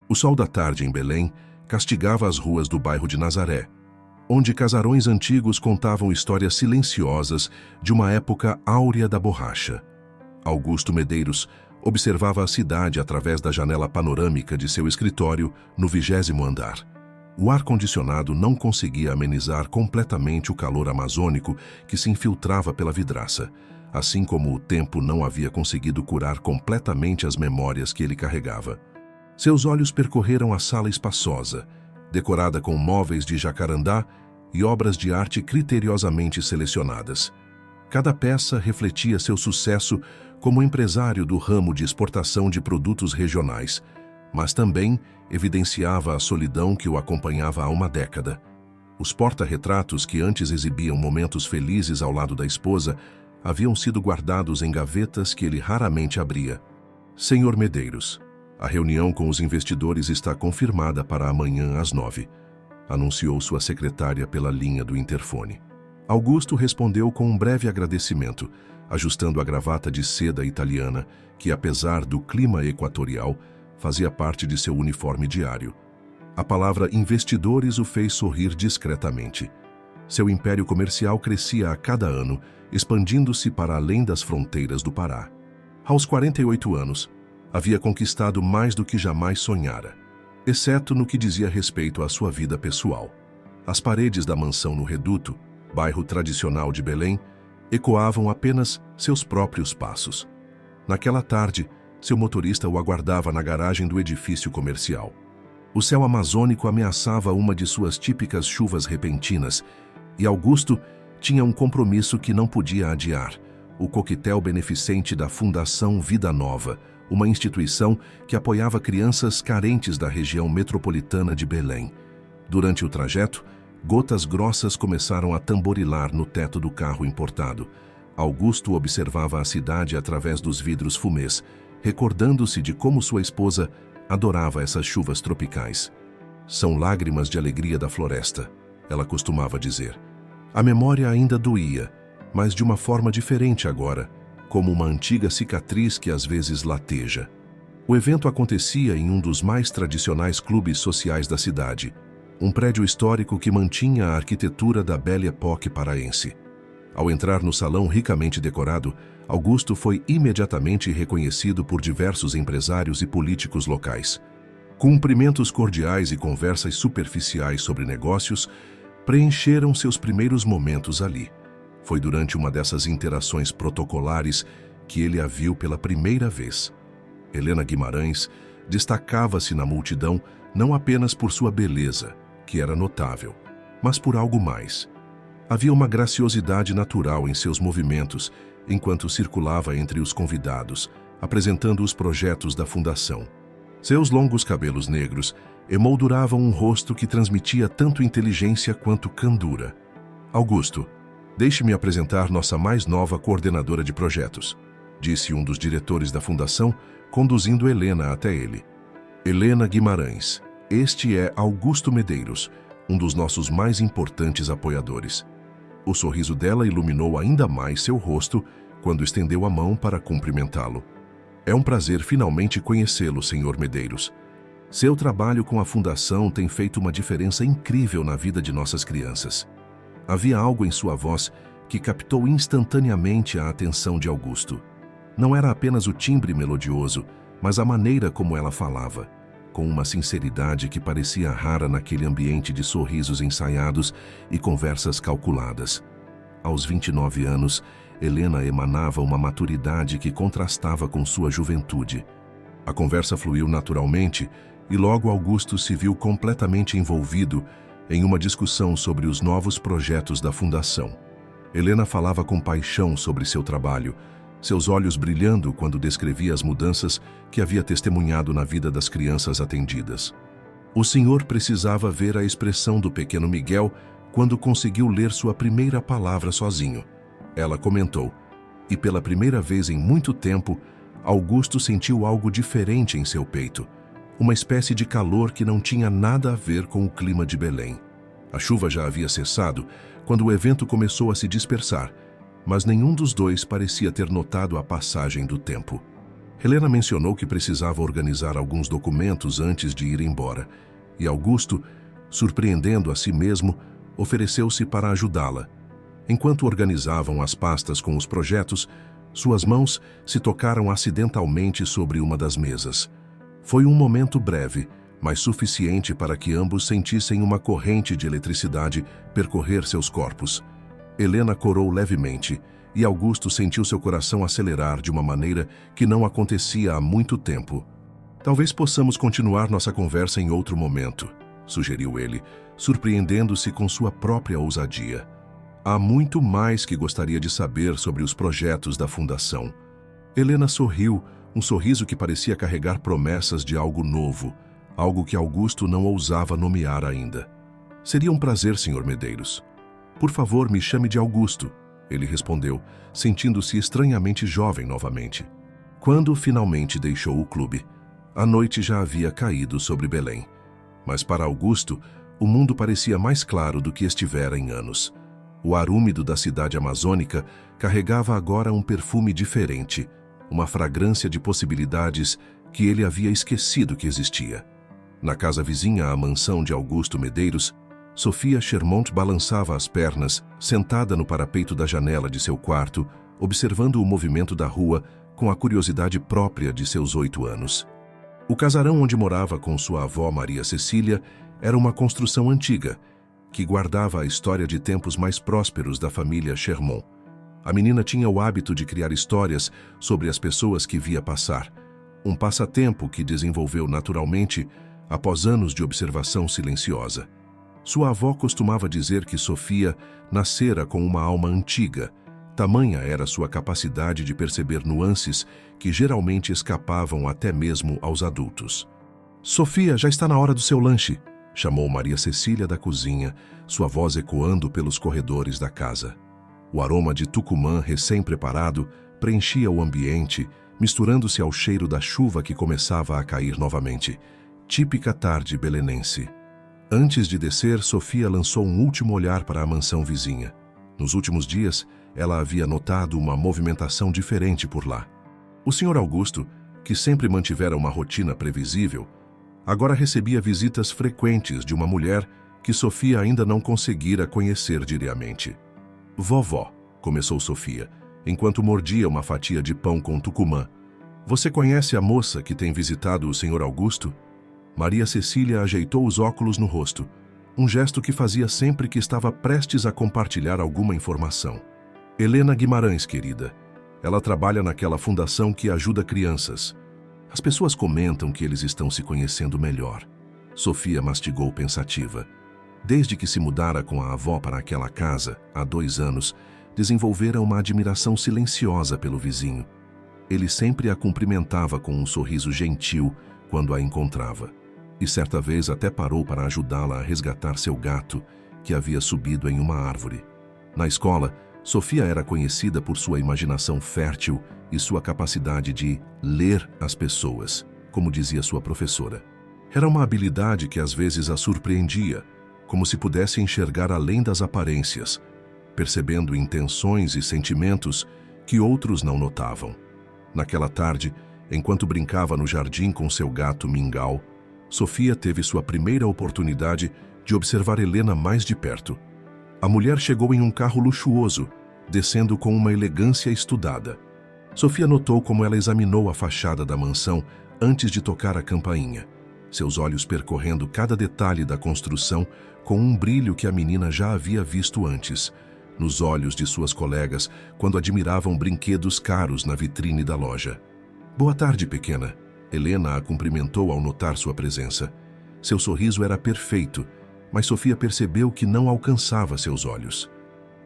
O sol da tarde em Belém castigava as ruas do bairro de Nazaré, onde casarões antigos contavam histórias silenciosas de uma época áurea da borracha. Augusto Medeiros observava a cidade através da janela panorâmica de seu escritório no 20º andar. O ar-condicionado não conseguia amenizar completamente o calor amazônico que se infiltrava pela vidraça, assim como o tempo não havia conseguido curar completamente as memórias que ele carregava. Seus olhos percorreram a sala espaçosa, decorada com móveis de jacarandá e obras de arte criteriosamente selecionadas. Cada peça refletia seu sucesso como empresário do ramo de exportação de produtos regionais, mas também evidenciava a solidão que o acompanhava há uma década. Os porta-retratos que antes exibiam momentos felizes ao lado da esposa haviam sido guardados em gavetas que ele raramente abria. Senhor Medeiros, a reunião com os investidores está confirmada para amanhã às 9, anunciou sua secretária pela linha do interfone. Augusto respondeu com um breve agradecimento, ajustando a gravata de seda italiana, que, apesar do clima equatorial, fazia parte de seu uniforme diário. A palavra investidores o fez sorrir discretamente. Seu império comercial crescia a cada ano, expandindo-se para além das fronteiras do Pará. Aos 48 anos, havia conquistado mais do que jamais sonhara, exceto no que dizia respeito à sua vida pessoal. As paredes da mansão no Reduto, bairro tradicional de Belém, ecoavam apenas seus próprios passos. Naquela tarde, seu motorista o aguardava na garagem do edifício comercial. O céu amazônico ameaçava uma de suas típicas chuvas repentinas, e Augusto tinha um compromisso que não podia adiar: o coquetel beneficente da Fundação Vida Nova, uma instituição que apoiava crianças carentes da região metropolitana de Belém. Durante o trajeto, gotas grossas começaram a tamborilar no teto do carro importado. Augusto observava a cidade através dos vidros fumês, recordando-se de como sua esposa adorava essas chuvas tropicais. São lágrimas de alegria da floresta, ela costumava dizer. A memória ainda doía, mas de uma forma diferente agora, como uma antiga cicatriz que às vezes lateja. O evento acontecia em um dos mais tradicionais clubes sociais da cidade, um prédio histórico que mantinha a arquitetura da Belle Époque paraense. Ao entrar no salão ricamente decorado, Augusto foi imediatamente reconhecido por diversos empresários e políticos locais. Cumprimentos cordiais e conversas superficiais sobre negócios preencheram seus primeiros momentos ali. Foi durante uma dessas interações protocolares que ele a viu pela primeira vez. Helena Guimarães destacava-se na multidão não apenas por sua beleza, que era notável, mas por algo mais. Havia uma graciosidade natural em seus movimentos enquanto circulava entre os convidados, apresentando os projetos da fundação. Seus longos cabelos negros emolduravam um rosto que transmitia tanto inteligência quanto candura. Augusto, deixe-me apresentar nossa mais nova coordenadora de projetos, disse um dos diretores da fundação, conduzindo Helena até ele. Helena Guimarães, este é Augusto Medeiros, um dos nossos mais importantes apoiadores. O sorriso dela iluminou ainda mais seu rosto quando estendeu a mão para cumprimentá-lo. É um prazer finalmente conhecê-lo, Sr. Medeiros. Seu trabalho com a fundação tem feito uma diferença incrível na vida de nossas crianças. Havia algo em sua voz que captou instantaneamente a atenção de Augusto. Não era apenas o timbre melodioso, mas a maneira como ela falava, com uma sinceridade que parecia rara naquele ambiente de sorrisos ensaiados e conversas calculadas. Aos 29 anos, Helena emanava uma maturidade que contrastava com sua juventude. A conversa fluiu naturalmente e logo Augusto se viu completamente envolvido em uma discussão sobre os novos projetos da fundação. Helena falava com paixão sobre seu trabalho, seus olhos brilhando quando descrevia as mudanças que havia testemunhado na vida das crianças atendidas. O senhor precisava ver a expressão do pequeno Miguel quando conseguiu ler sua primeira palavra sozinho. Ela comentou, e pela primeira vez em muito tempo, Augusto sentiu algo diferente em seu peito, uma espécie de calor que não tinha nada a ver com o clima de Belém. A chuva já havia cessado quando o evento começou a se dispersar, mas nenhum dos dois parecia ter notado a passagem do tempo. Helena mencionou que precisava organizar alguns documentos antes de ir embora, e Augusto, surpreendendo a si mesmo, ofereceu-se para ajudá-la. Enquanto organizavam as pastas com os projetos, suas mãos se tocaram acidentalmente sobre uma das mesas. Foi um momento breve, mas suficiente para que ambos sentissem uma corrente de eletricidade percorrer seus corpos. Helena corou levemente, e Augusto sentiu seu coração acelerar de uma maneira que não acontecia há muito tempo. "Talvez possamos continuar nossa conversa em outro momento", sugeriu ele, surpreendendo-se com sua própria ousadia. "Há muito mais que gostaria de saber sobre os projetos da Fundação." Helena sorriu, um sorriso que parecia carregar promessas de algo novo, algo que Augusto não ousava nomear ainda. "Seria um prazer, Sr. Medeiros." "Por favor, me chame de Augusto", ele respondeu, sentindo-se estranhamente jovem novamente. Quando finalmente deixou o clube, a noite já havia caído sobre Belém. Mas para Augusto, o mundo parecia mais claro do que estivera em anos. O ar úmido da cidade amazônica carregava agora um perfume diferente, uma fragrância de possibilidades que ele havia esquecido que existia. Na casa vizinha à mansão de Augusto Medeiros, Sofia Chermont balançava as pernas, sentada no parapeito da janela de seu quarto, observando o movimento da rua com a curiosidade própria de seus 8 anos. O casarão onde morava com sua avó Maria Cecília era uma construção antiga, que guardava a história de tempos mais prósperos da família Chermont. A menina tinha o hábito de criar histórias sobre as pessoas que via passar, um passatempo que desenvolveu naturalmente após anos de observação silenciosa. Sua avó costumava dizer que Sofia nascera com uma alma antiga, tamanha era sua capacidade de perceber nuances que geralmente escapavam até mesmo aos adultos. "Sofia, já está na hora do seu lanche", chamou Maria Cecília da cozinha, sua voz ecoando pelos corredores da casa. O aroma de tucumã recém-preparado preenchia o ambiente, misturando-se ao cheiro da chuva que começava a cair novamente. Típica tarde belenense. Antes de descer, Sofia lançou um último olhar para a mansão vizinha. Nos últimos dias, ela havia notado uma movimentação diferente por lá. O Sr. Augusto, que sempre mantivera uma rotina previsível, agora recebia visitas frequentes de uma mulher que Sofia ainda não conseguira conhecer diariamente. "Vovó", começou Sofia, enquanto mordia uma fatia de pão com tucumã. "Você conhece a moça que tem visitado o Sr. Augusto?" Maria Cecília ajeitou os óculos no rosto, um gesto que fazia sempre que estava prestes a compartilhar alguma informação. "Helena Guimarães, querida. Ela trabalha naquela fundação que ajuda crianças. As pessoas comentam que eles estão se conhecendo melhor." Sofia mastigou pensativa. Desde que se mudara com a avó para aquela casa, há 2 anos, desenvolvera uma admiração silenciosa pelo vizinho. Ele sempre a cumprimentava com um sorriso gentil quando a encontrava. E certa vez até parou para ajudá-la a resgatar seu gato, que havia subido em uma árvore. Na escola, Sofia era conhecida por sua imaginação fértil e sua capacidade de ler as pessoas, como dizia sua professora. Era uma habilidade que às vezes a surpreendia, como se pudesse enxergar além das aparências, percebendo intenções e sentimentos que outros não notavam. Naquela tarde, enquanto brincava no jardim com seu gato Mingau, Sofia teve sua primeira oportunidade de observar Helena mais de perto. A mulher chegou em um carro luxuoso, descendo com uma elegância estudada. Sofia notou como ela examinou a fachada da mansão antes de tocar a campainha, seus olhos percorrendo cada detalhe da construção com um brilho que a menina já havia visto antes, nos olhos de suas colegas quando admiravam brinquedos caros na vitrine da loja. "Boa tarde, pequena." Helena a cumprimentou ao notar sua presença. Seu sorriso era perfeito, mas Sofia percebeu que não alcançava seus olhos.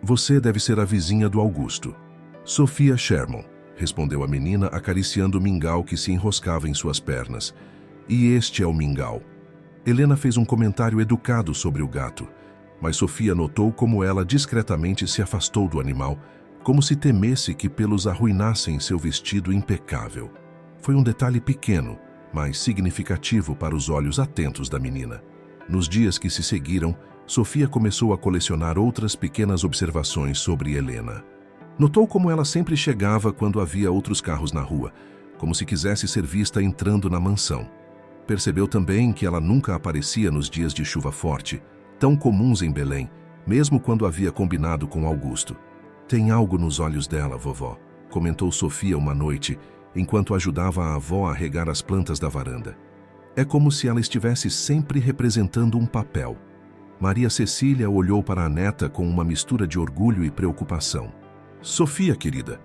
"Você deve ser a vizinha do Augusto." "Sofia Sherman", respondeu a menina acariciando o mingau que se enroscava em suas pernas. "E este é o mingau." Helena fez um comentário educado sobre o gato, mas Sofia notou como ela discretamente se afastou do animal, como se temesse que pelos arruinassem seu vestido impecável. Foi um detalhe pequeno, mas significativo para os olhos atentos da menina. Nos dias que se seguiram, Sofia começou a colecionar outras pequenas observações sobre Helena. Notou como ela sempre chegava quando havia outros carros na rua, como se quisesse ser vista entrando na mansão. Percebeu também que ela nunca aparecia nos dias de chuva forte, tão comuns em Belém, mesmo quando havia combinado com Augusto. "Tem algo nos olhos dela, vovó", comentou Sofia uma noite, enquanto ajudava a avó a regar as plantas da varanda. "É como se ela estivesse sempre representando um papel." Maria Cecília olhou para a neta com uma mistura de orgulho e preocupação. "Sofia, querida,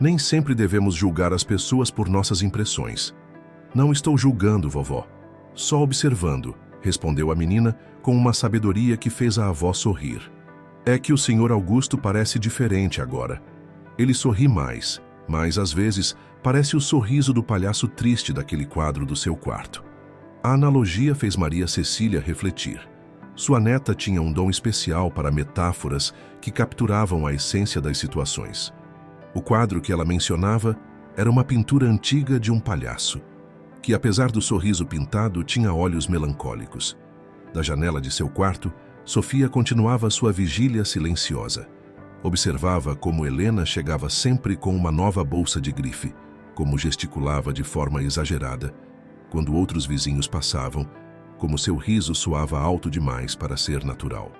nem sempre devemos julgar as pessoas por nossas impressões." "Não estou julgando, vovó, só observando", respondeu a menina com uma sabedoria que fez a avó sorrir. "É que o senhor Augusto parece diferente agora. Ele sorri mais, mas às vezes parece o sorriso do palhaço triste daquele quadro do seu quarto." A analogia fez Maria Cecília refletir. Sua neta tinha um dom especial para metáforas que capturavam a essência das situações. O quadro que ela mencionava era uma pintura antiga de um palhaço, que apesar do sorriso pintado, tinha olhos melancólicos. Da janela de seu quarto, Sofia continuava sua vigília silenciosa. Observava como Helena chegava sempre com uma nova bolsa de grife, como gesticulava de forma exagerada, quando outros vizinhos passavam, como seu riso soava alto demais para ser natural.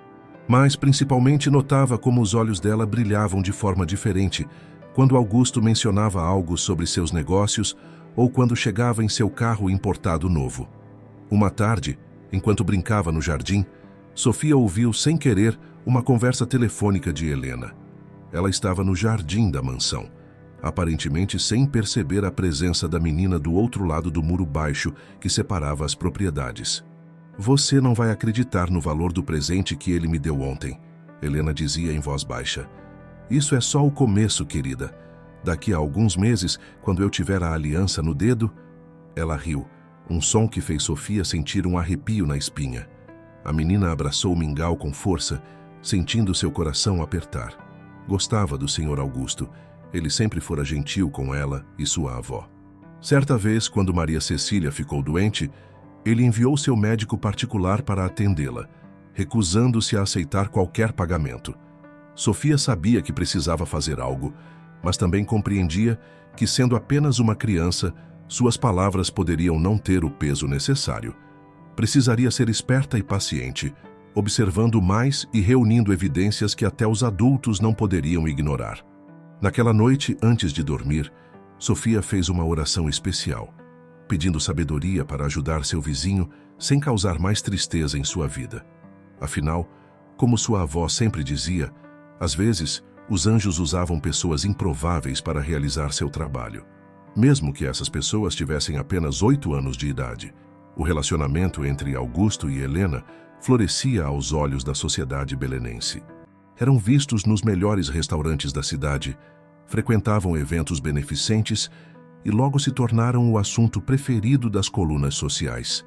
Mas principalmente notava como os olhos dela brilhavam de forma diferente quando Augusto mencionava algo sobre seus negócios ou quando chegava em seu carro importado novo. Uma tarde, enquanto brincava no jardim, Sofia ouviu sem querer uma conversa telefônica de Helena. Ela estava no jardim da mansão, aparentemente sem perceber a presença da menina do outro lado do muro baixo que separava as propriedades. "Você não vai acreditar no valor do presente que ele me deu ontem", Helena dizia em voz baixa. "Isso é só o começo, querida. Daqui a alguns meses, quando eu tiver a aliança no dedo..." Ela riu, um som que fez Sofia sentir um arrepio na espinha. A menina abraçou o mingau com força, sentindo seu coração apertar. Gostava do Sr. Augusto. Ele sempre fora gentil com ela e sua avó. Certa vez, quando Maria Cecília ficou doente, ele enviou seu médico particular para atendê-la, recusando-se a aceitar qualquer pagamento. Sofia sabia que precisava fazer algo, mas também compreendia que, sendo apenas uma criança, suas palavras poderiam não ter o peso necessário. Precisaria ser esperta e paciente, observando mais e reunindo evidências que até os adultos não poderiam ignorar. Naquela noite, antes de dormir, Sofia fez uma oração especial, pedindo sabedoria para ajudar seu vizinho sem causar mais tristeza em sua vida. Afinal, como sua avó sempre dizia, às vezes, os anjos usavam pessoas improváveis para realizar seu trabalho. Mesmo que essas pessoas tivessem apenas 8 anos de idade, o relacionamento entre Augusto e Helena florescia aos olhos da sociedade belenense. Eram vistos nos melhores restaurantes da cidade, frequentavam eventos beneficentes e logo se tornaram o assunto preferido das colunas sociais.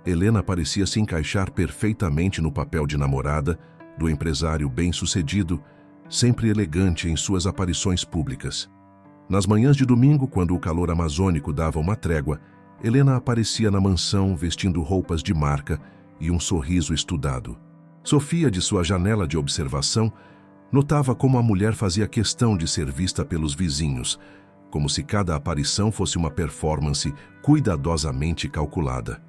Helena parecia se encaixar perfeitamente no papel de namorada, do empresário bem-sucedido, sempre elegante em suas aparições públicas. Nas manhãs de domingo, quando o calor amazônico dava uma trégua, Helena aparecia na mansão vestindo roupas de marca e um sorriso estudado. Sofia, de sua janela de observação, notava como a mulher fazia questão de ser vista pelos vizinhos, como se cada aparição fosse uma performance cuidadosamente calculada.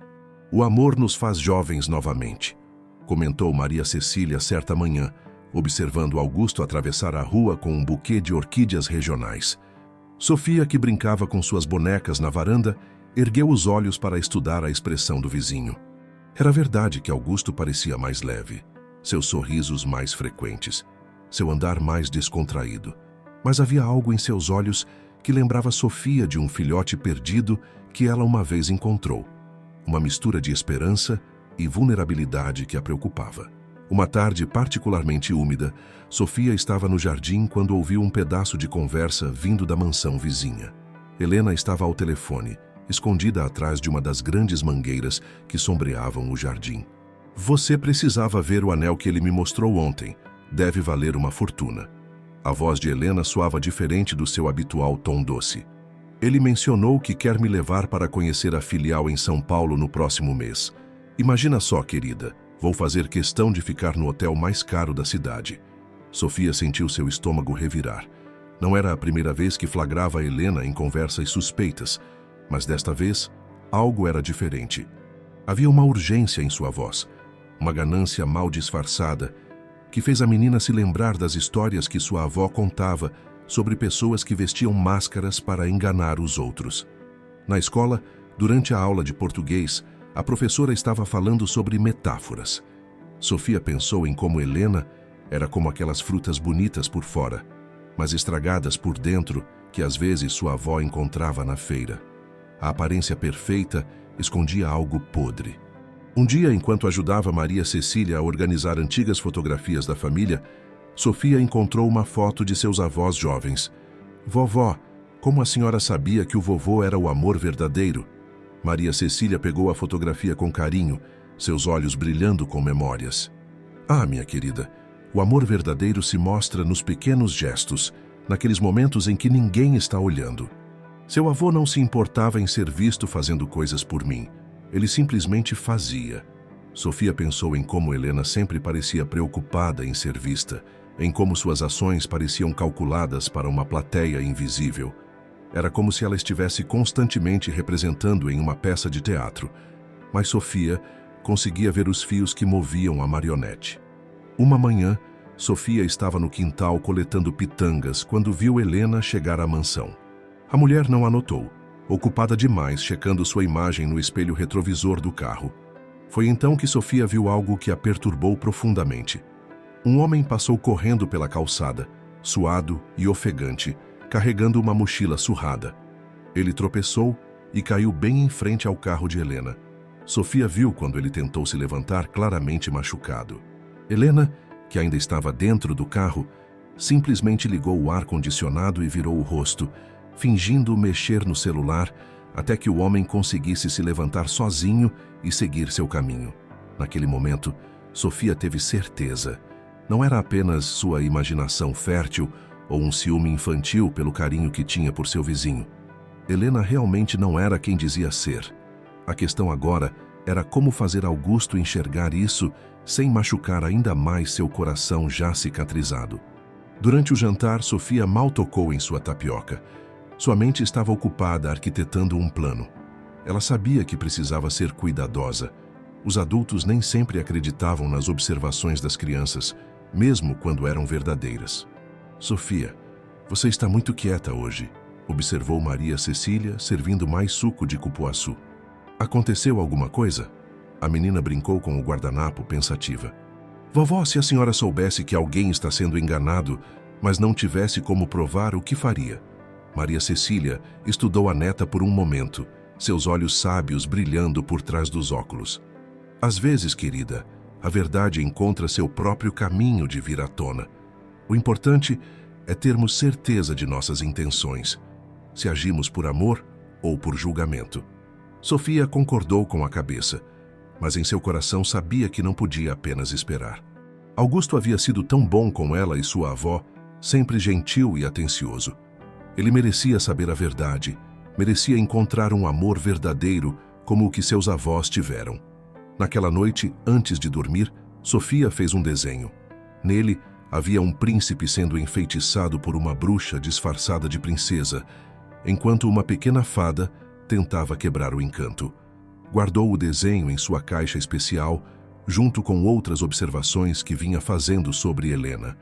"O amor nos faz jovens novamente", comentou Maria Cecília certa manhã, observando Augusto atravessar a rua com um buquê de orquídeas regionais. Sofia, que brincava com suas bonecas na varanda, ergueu os olhos para estudar a expressão do vizinho. Era verdade que Augusto parecia mais leve, seus sorrisos mais frequentes, seu andar mais descontraído. Mas havia algo em seus olhos que lembrava Sofia de um filhote perdido que ela uma vez encontrou. Uma mistura de esperança e vulnerabilidade que a preocupava. Uma tarde particularmente úmida, Sofia estava no jardim quando ouviu um pedaço de conversa vindo da mansão vizinha. Helena estava ao telefone, escondida atrás de uma das grandes mangueiras que sombreavam o jardim. "Você precisava ver o anel que ele me mostrou ontem. Deve valer uma fortuna." A voz de Helena soava diferente do seu habitual tom doce. "Ele mencionou que quer me levar para conhecer a filial em São Paulo no próximo mês. Imagina só, querida, vou fazer questão de ficar no hotel mais caro da cidade." Sofia sentiu seu estômago revirar. Não era a primeira vez que flagrava Helena em conversas suspeitas, mas desta vez, algo era diferente. Havia uma urgência em sua voz, uma ganância mal disfarçada, que fez a menina se lembrar das histórias que sua avó contava sobre pessoas que vestiam máscaras para enganar os outros. Na escola, durante a aula de português, a professora estava falando sobre metáforas. Sofia pensou em como Helena era como aquelas frutas bonitas por fora, mas estragadas por dentro, que às vezes sua avó encontrava na feira. A aparência perfeita escondia algo podre. Um dia, enquanto ajudava Maria Cecília a organizar antigas fotografias da família, Sofia encontrou uma foto de seus avós jovens. "Vovó, como a senhora sabia que o vovô era o amor verdadeiro?" Maria Cecília pegou a fotografia com carinho, seus olhos brilhando com memórias. "Ah, minha querida, o amor verdadeiro se mostra nos pequenos gestos, naqueles momentos em que ninguém está olhando. Seu avô não se importava em ser visto fazendo coisas por mim. Ele simplesmente fazia." Sofia pensou em como Helena sempre parecia preocupada em ser vista, em como suas ações pareciam calculadas para uma plateia invisível. Era como se ela estivesse constantemente representando em uma peça de teatro, mas Sofia conseguia ver os fios que moviam a marionete. Uma manhã, Sofia estava no quintal coletando pitangas quando viu Helena chegar à mansão. A mulher não a notou, ocupada demais checando sua imagem no espelho retrovisor do carro. Foi então que Sofia viu algo que a perturbou profundamente. Um homem passou correndo pela calçada, suado e ofegante, carregando uma mochila surrada. Ele tropeçou e caiu bem em frente ao carro de Helena. Sofia viu quando ele tentou se levantar, claramente machucado. Helena, que ainda estava dentro do carro, simplesmente ligou o ar-condicionado e virou o rosto, fingindo mexer no celular, até que o homem conseguisse se levantar sozinho e seguir seu caminho. Naquele momento, Sofia teve certeza. Não era apenas sua imaginação fértil ou um ciúme infantil pelo carinho que tinha por seu vizinho. Helena realmente não era quem dizia ser. A questão agora era como fazer Augusto enxergar isso sem machucar ainda mais seu coração já cicatrizado. Durante o jantar, Sofia mal tocou em sua tapioca. Sua mente estava ocupada arquitetando um plano. Ela sabia que precisava ser cuidadosa. Os adultos nem sempre acreditavam nas observações das crianças, mesmo quando eram verdadeiras. "Sofia, você está muito quieta hoje", observou Maria Cecília, servindo mais suco de cupuaçu. "Aconteceu alguma coisa?" A menina brincou com o guardanapo, pensativa. "Vovó, se a senhora soubesse que alguém está sendo enganado, mas não tivesse como provar, o que faria?" Maria Cecília estudou a neta por um momento, seus olhos sábios brilhando por trás dos óculos. "Às vezes, querida, a verdade encontra seu próprio caminho de vir à tona. O importante é termos certeza de nossas intenções, se agimos por amor ou por julgamento." Sofia concordou com a cabeça, mas em seu coração sabia que não podia apenas esperar. Augusto havia sido tão bom com ela e sua avó, sempre gentil e atencioso. Ele merecia saber a verdade, merecia encontrar um amor verdadeiro como o que seus avós tiveram. Naquela noite, antes de dormir, Sofia fez um desenho. Nele, havia um príncipe sendo enfeitiçado por uma bruxa disfarçada de princesa, enquanto uma pequena fada tentava quebrar o encanto. Guardou o desenho em sua caixa especial, junto com outras observações que vinha fazendo sobre Helena.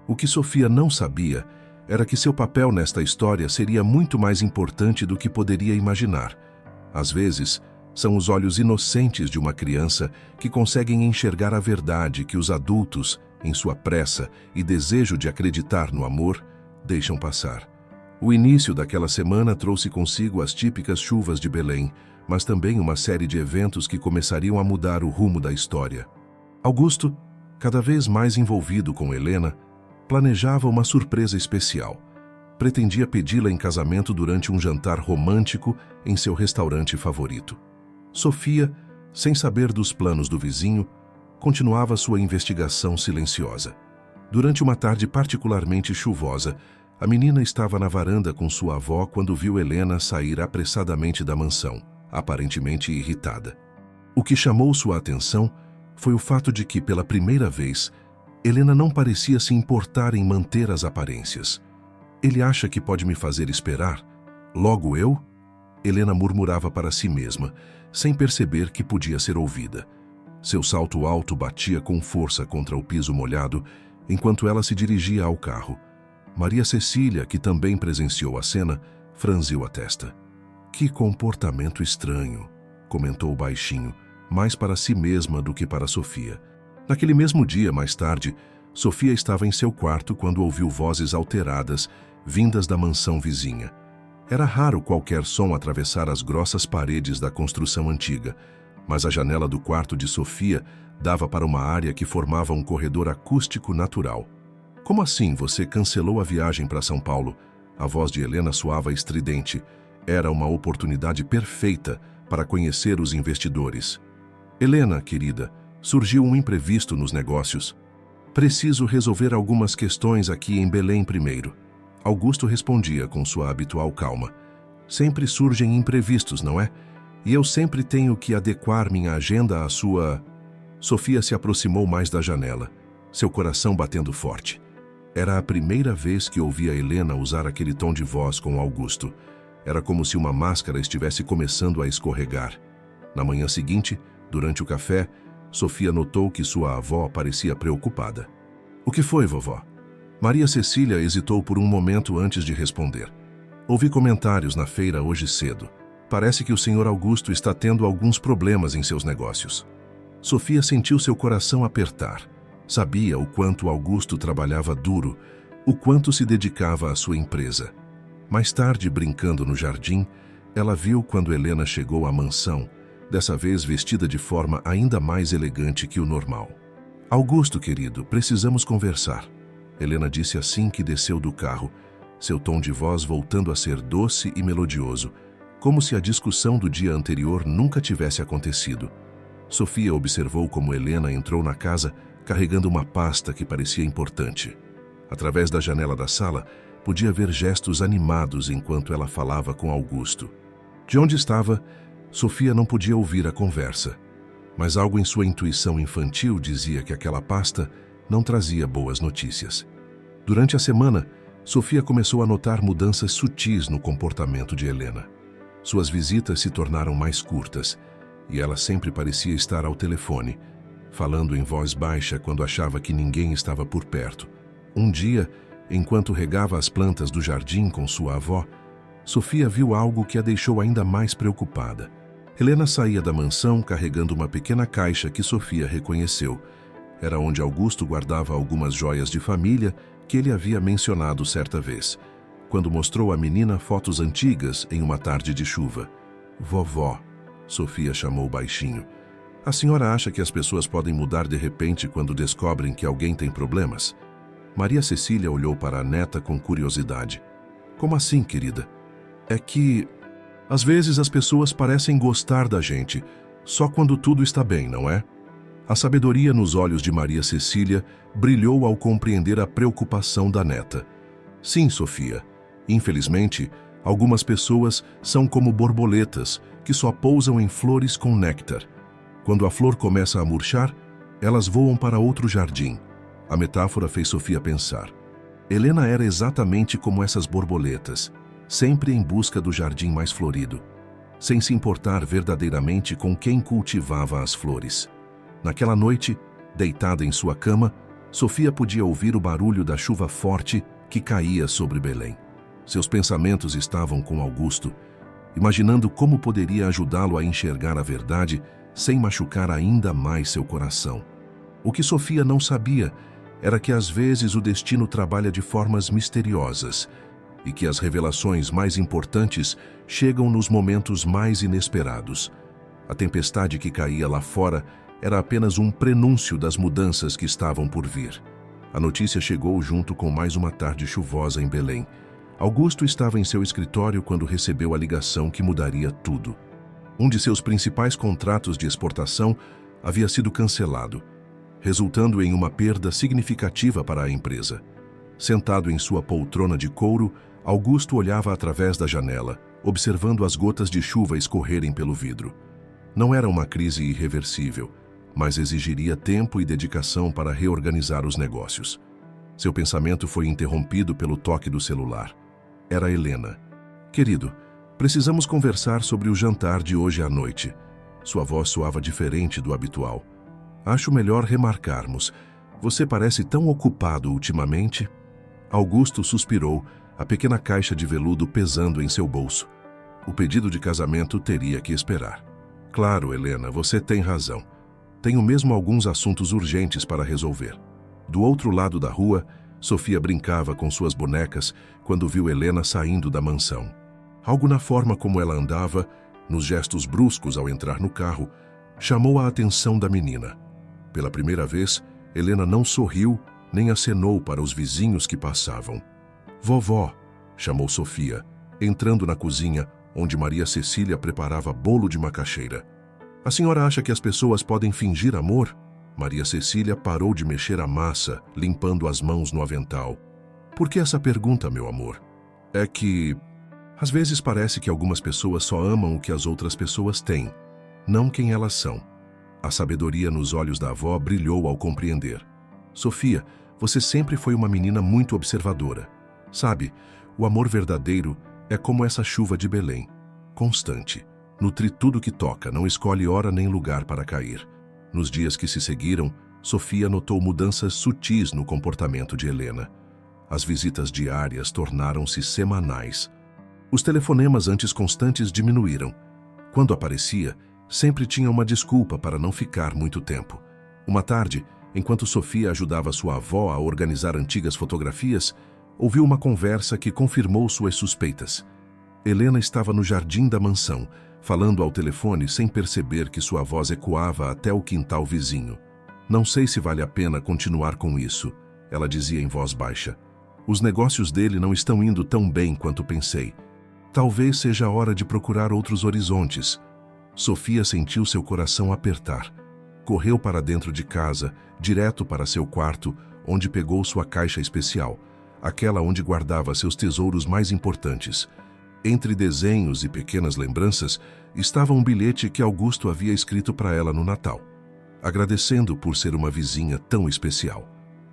O que Sofia não sabia era que seu papel nesta história seria muito mais importante do que poderia imaginar. Às vezes, são os olhos inocentes de uma criança que conseguem enxergar a verdade que os adultos, em sua pressa e desejo de acreditar no amor, deixam passar. O início daquela semana trouxe consigo as típicas chuvas de Belém, mas também uma série de eventos que começariam a mudar o rumo da história. Augusto, cada vez mais envolvido com Helena, planejava uma surpresa especial. Pretendia pedi-la em casamento durante um jantar romântico em seu restaurante favorito. Sofia, sem saber dos planos do vizinho, continuava sua investigação silenciosa. Durante uma tarde particularmente chuvosa, a menina estava na varanda com sua avó quando viu Helena sair apressadamente da mansão, aparentemente irritada. O que chamou sua atenção foi o fato de que, pela primeira vez, Helena não parecia se importar em manter as aparências. Ele acha que pode me fazer esperar? Logo eu? Helena murmurava para si mesma, sem perceber que podia ser ouvida. Seu salto alto batia com força contra o piso molhado, enquanto ela se dirigia ao carro. Maria Cecília, que também presenciou a cena, franziu a testa. Que comportamento estranho, comentou baixinho, mais para si mesma do que para Sofia. Naquele mesmo dia, mais tarde, Sofia estava em seu quarto quando ouviu vozes alteradas vindas da mansão vizinha. Era raro qualquer som atravessar as grossas paredes da construção antiga, mas a janela do quarto de Sofia dava para uma área que formava um corredor acústico natural. Como assim você cancelou a viagem para São Paulo? A voz de Helena soava estridente. Era uma oportunidade perfeita para conhecer os investidores. Helena, querida, surgiu um imprevisto nos negócios. Preciso resolver algumas questões aqui em Belém primeiro. Augusto respondia com sua habitual calma. Sempre surgem imprevistos, não é? E eu sempre tenho que adequar minha agenda à sua... Sofia se aproximou mais da janela, seu coração batendo forte. Era a primeira vez que ouvia Helena usar aquele tom de voz com Augusto. Era como se uma máscara estivesse começando a escorregar. Na manhã seguinte, durante o café, Sofia notou que sua avó parecia preocupada. O que foi, vovó? Maria Cecília hesitou por um momento antes de responder. Ouvi comentários na feira hoje cedo. Parece que o senhor Augusto está tendo alguns problemas em seus negócios. Sofia sentiu seu coração apertar. Sabia o quanto Augusto trabalhava duro, o quanto se dedicava à sua empresa. Mais tarde, brincando no jardim, ela viu quando Helena chegou à mansão, dessa vez vestida de forma ainda mais elegante que o normal. Augusto, querido, precisamos conversar. Helena disse assim que desceu do carro, seu tom de voz voltando a ser doce e melodioso, como se a discussão do dia anterior nunca tivesse acontecido. Sofia observou como Helena entrou na casa carregando uma pasta que parecia importante. Através da janela da sala, podia ver gestos animados enquanto ela falava com Augusto. De onde estava, Sofia não podia ouvir a conversa, mas algo em sua intuição infantil dizia que aquela pasta não trazia boas notícias. Durante a semana, Sofia começou a notar mudanças sutis no comportamento de Helena. Suas visitas se tornaram mais curtas, e ela sempre parecia estar ao telefone, falando em voz baixa quando achava que ninguém estava por perto. Um dia, enquanto regava as plantas do jardim com sua avó, Sofia viu algo que a deixou ainda mais preocupada. Helena saía da mansão carregando uma pequena caixa que Sofia reconheceu. Era onde Augusto guardava algumas joias de família que ele havia mencionado certa vez, quando mostrou à menina fotos antigas em uma tarde de chuva. Vovó, Sofia chamou baixinho. A senhora acha que as pessoas podem mudar de repente quando descobrem que alguém tem problemas? Maria Cecília olhou para a neta com curiosidade. Como assim, querida? É que, às vezes as pessoas parecem gostar da gente, só quando tudo está bem, não é? A sabedoria nos olhos de Maria Cecília brilhou ao compreender a preocupação da neta. Sim, Sofia. Infelizmente, algumas pessoas são como borboletas que só pousam em flores com néctar. Quando a flor começa a murchar, elas voam para outro jardim. A metáfora fez Sofia pensar. Helena era exatamente como essas borboletas, sempre em busca do jardim mais florido, sem se importar verdadeiramente com quem cultivava as flores. Naquela noite, deitada em sua cama, Sofia podia ouvir o barulho da chuva forte que caía sobre Belém. Seus pensamentos estavam com Augusto, imaginando como poderia ajudá-lo a enxergar a verdade sem machucar ainda mais seu coração. O que Sofia não sabia era que às vezes o destino trabalha de formas misteriosas e que as revelações mais importantes chegam nos momentos mais inesperados. A tempestade que caía lá fora era apenas um prenúncio das mudanças que estavam por vir. A notícia chegou junto com mais uma tarde chuvosa em Belém. Augusto estava em seu escritório quando recebeu a ligação que mudaria tudo. Um de seus principais contratos de exportação havia sido cancelado, resultando em uma perda significativa para a empresa. Sentado em sua poltrona de couro, Augusto olhava através da janela, observando as gotas de chuva escorrerem pelo vidro. Não era uma crise irreversível, mas exigiria tempo e dedicação para reorganizar os negócios. Seu pensamento foi interrompido pelo toque do celular. Era Helena. Querido, precisamos conversar sobre o jantar de hoje à noite. Sua voz soava diferente do habitual. Acho melhor remarcarmos. Você parece tão ocupado ultimamente. Augusto suspirou, a pequena caixa de veludo pesando em seu bolso. O pedido de casamento teria que esperar. Claro, Helena, você tem razão. Tenho mesmo alguns assuntos urgentes para resolver. Do outro lado da rua, Sofia brincava com suas bonecas quando viu Helena saindo da mansão. Algo na forma como ela andava, nos gestos bruscos ao entrar no carro, chamou a atenção da menina. Pela primeira vez, Helena não sorriu nem acenou para os vizinhos que passavam. Vovó, chamou Sofia, entrando na cozinha, onde Maria Cecília preparava bolo de macaxeira. A senhora acha que as pessoas podem fingir amor? Maria Cecília parou de mexer a massa, limpando as mãos no avental. Por que essa pergunta, meu amor? É que, às vezes parece que algumas pessoas só amam o que as outras pessoas têm, não quem elas são. A sabedoria nos olhos da avó brilhou ao compreender. Sofia, você sempre foi uma menina muito observadora. Sabe, o amor verdadeiro é como essa chuva de Belém, constante. Nutre tudo que toca, não escolhe hora nem lugar para cair. Nos dias que se seguiram, Sofia notou mudanças sutis no comportamento de Helena. As visitas diárias tornaram-se semanais. Os telefonemas antes constantes diminuíram. Quando aparecia, sempre tinha uma desculpa para não ficar muito tempo. Uma tarde, enquanto Sofia ajudava sua avó a organizar antigas fotografias, ouviu uma conversa que confirmou suas suspeitas. Helena estava no jardim da mansão, falando ao telefone sem perceber que sua voz ecoava até o quintal vizinho. Não sei se vale a pena continuar com isso, ela dizia em voz baixa. Os negócios dele não estão indo tão bem quanto pensei. Talvez seja a hora de procurar outros horizontes. Sofia sentiu seu coração apertar. Correu para dentro de casa, direto para seu quarto, onde pegou sua caixa especial, aquela onde guardava seus tesouros mais importantes. Entre desenhos e pequenas lembranças, estava um bilhete que Augusto havia escrito para ela no Natal, agradecendo por ser uma vizinha tão especial.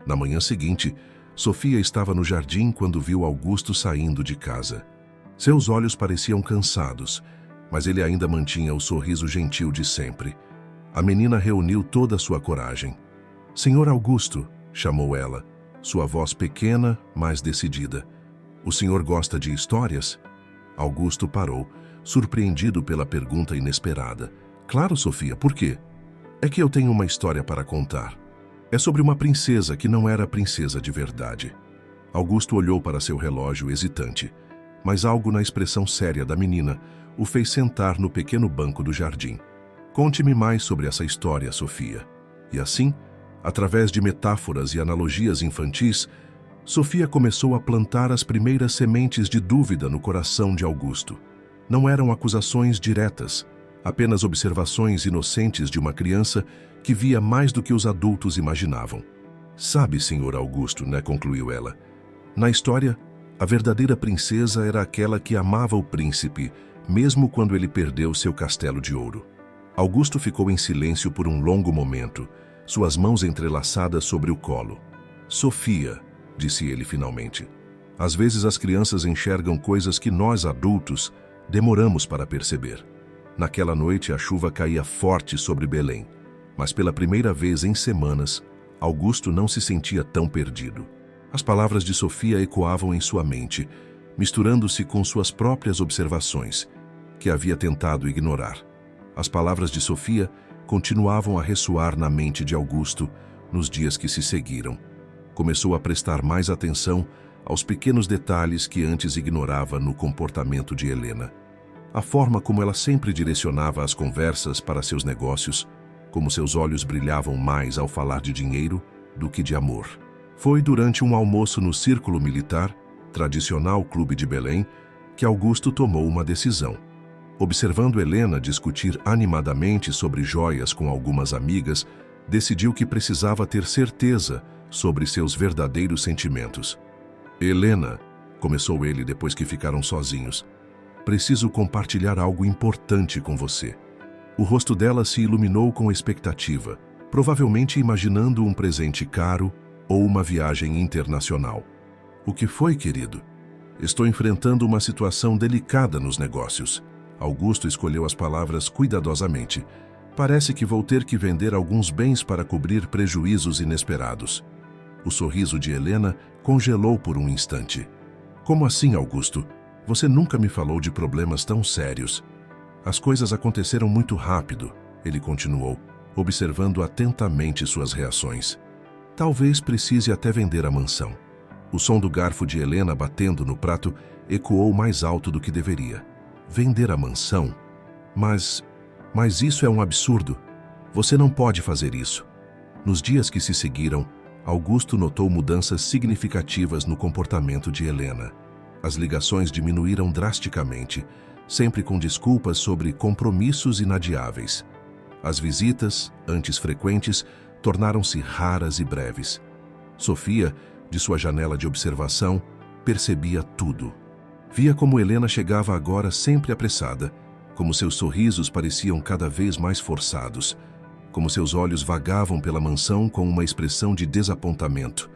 Na manhã seguinte, Sofia estava no jardim quando viu Augusto saindo de casa. Seus olhos pareciam cansados, mas ele ainda mantinha o sorriso gentil de sempre. A menina reuniu toda a sua coragem. Senhor Augusto, chamou ela, sua voz pequena, mas decidida. O senhor gosta de histórias? Augusto parou, surpreendido pela pergunta inesperada. Claro, Sofia, por quê? É que eu tenho uma história para contar. É sobre uma princesa que não era princesa de verdade. Augusto olhou para seu relógio hesitante, mas algo na expressão séria da menina o fez sentar no pequeno banco do jardim. Conte-me mais sobre essa história, Sofia. E assim, através de metáforas e analogias infantis, Sofia começou a plantar as primeiras sementes de dúvida no coração de Augusto. Não eram acusações diretas, apenas observações inocentes de uma criança que via mais do que os adultos imaginavam. Sabe, senhor Augusto, né, concluiu ela. Na história, a verdadeira princesa era aquela que amava o príncipe, mesmo quando ele perdeu seu castelo de ouro. Augusto ficou em silêncio por um longo momento, suas mãos entrelaçadas sobre o colo. Sofia, disse ele finalmente, às vezes as crianças enxergam coisas que nós, adultos, demoramos para perceber. Naquela noite a chuva caía forte sobre Belém, mas pela primeira vez em semanas, Augusto não se sentia tão perdido. As palavras de Sofia ecoavam em sua mente, misturando-se com suas próprias observações, que havia tentado ignorar. As palavras de Sofia continuavam a ressoar na mente de Augusto nos dias que se seguiram. Começou a prestar mais atenção aos pequenos detalhes que antes ignorava no comportamento de Helena. A forma como ela sempre direcionava as conversas para seus negócios, como seus olhos brilhavam mais ao falar de dinheiro do que de amor. Foi durante um almoço no Círculo Militar, tradicional clube de Belém, que Augusto tomou uma decisão. Observando Helena discutir animadamente sobre joias com algumas amigas, decidiu que precisava ter certeza sobre seus verdadeiros sentimentos. Helena, começou ele depois que ficaram sozinhos, preciso compartilhar algo importante com você. O rosto dela se iluminou com expectativa, provavelmente imaginando um presente caro, ou uma viagem internacional. O que foi, querido? Estou enfrentando uma situação delicada nos negócios. Augusto escolheu as palavras cuidadosamente. Parece que vou ter que vender alguns bens para cobrir prejuízos inesperados. O sorriso de Helena congelou por um instante. Como assim, Augusto? Você nunca me falou de problemas tão sérios. As coisas aconteceram muito rápido, ele continuou, observando atentamente suas reações. Talvez precise até vender a mansão. O som do garfo de Helena batendo no prato ecoou mais alto do que deveria. Vender a mansão? Mas isso é um absurdo. Você não pode fazer isso. Nos dias que se seguiram, Augusto notou mudanças significativas no comportamento de Helena. As ligações diminuíram drasticamente, sempre com desculpas sobre compromissos inadiáveis. As visitas, antes frequentes, tornaram-se raras e breves. Sofia, de sua janela de observação, percebia tudo. Via como Helena chegava agora sempre apressada, como seus sorrisos pareciam cada vez mais forçados, como seus olhos vagavam pela mansão com uma expressão de desapontamento.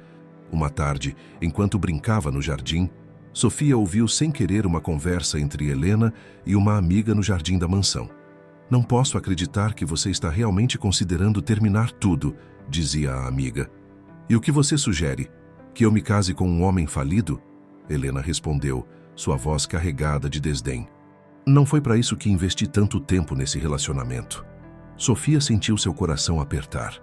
Uma tarde, enquanto brincava no jardim, Sofia ouviu sem querer uma conversa entre Helena e uma amiga no jardim da mansão. Não posso acreditar que você está realmente considerando terminar tudo, dizia a amiga. E o que você sugere? Que eu me case com um homem falido? Helena respondeu, sua voz carregada de desdém. Não foi para isso que investi tanto tempo nesse relacionamento. Sofia sentiu seu coração apertar.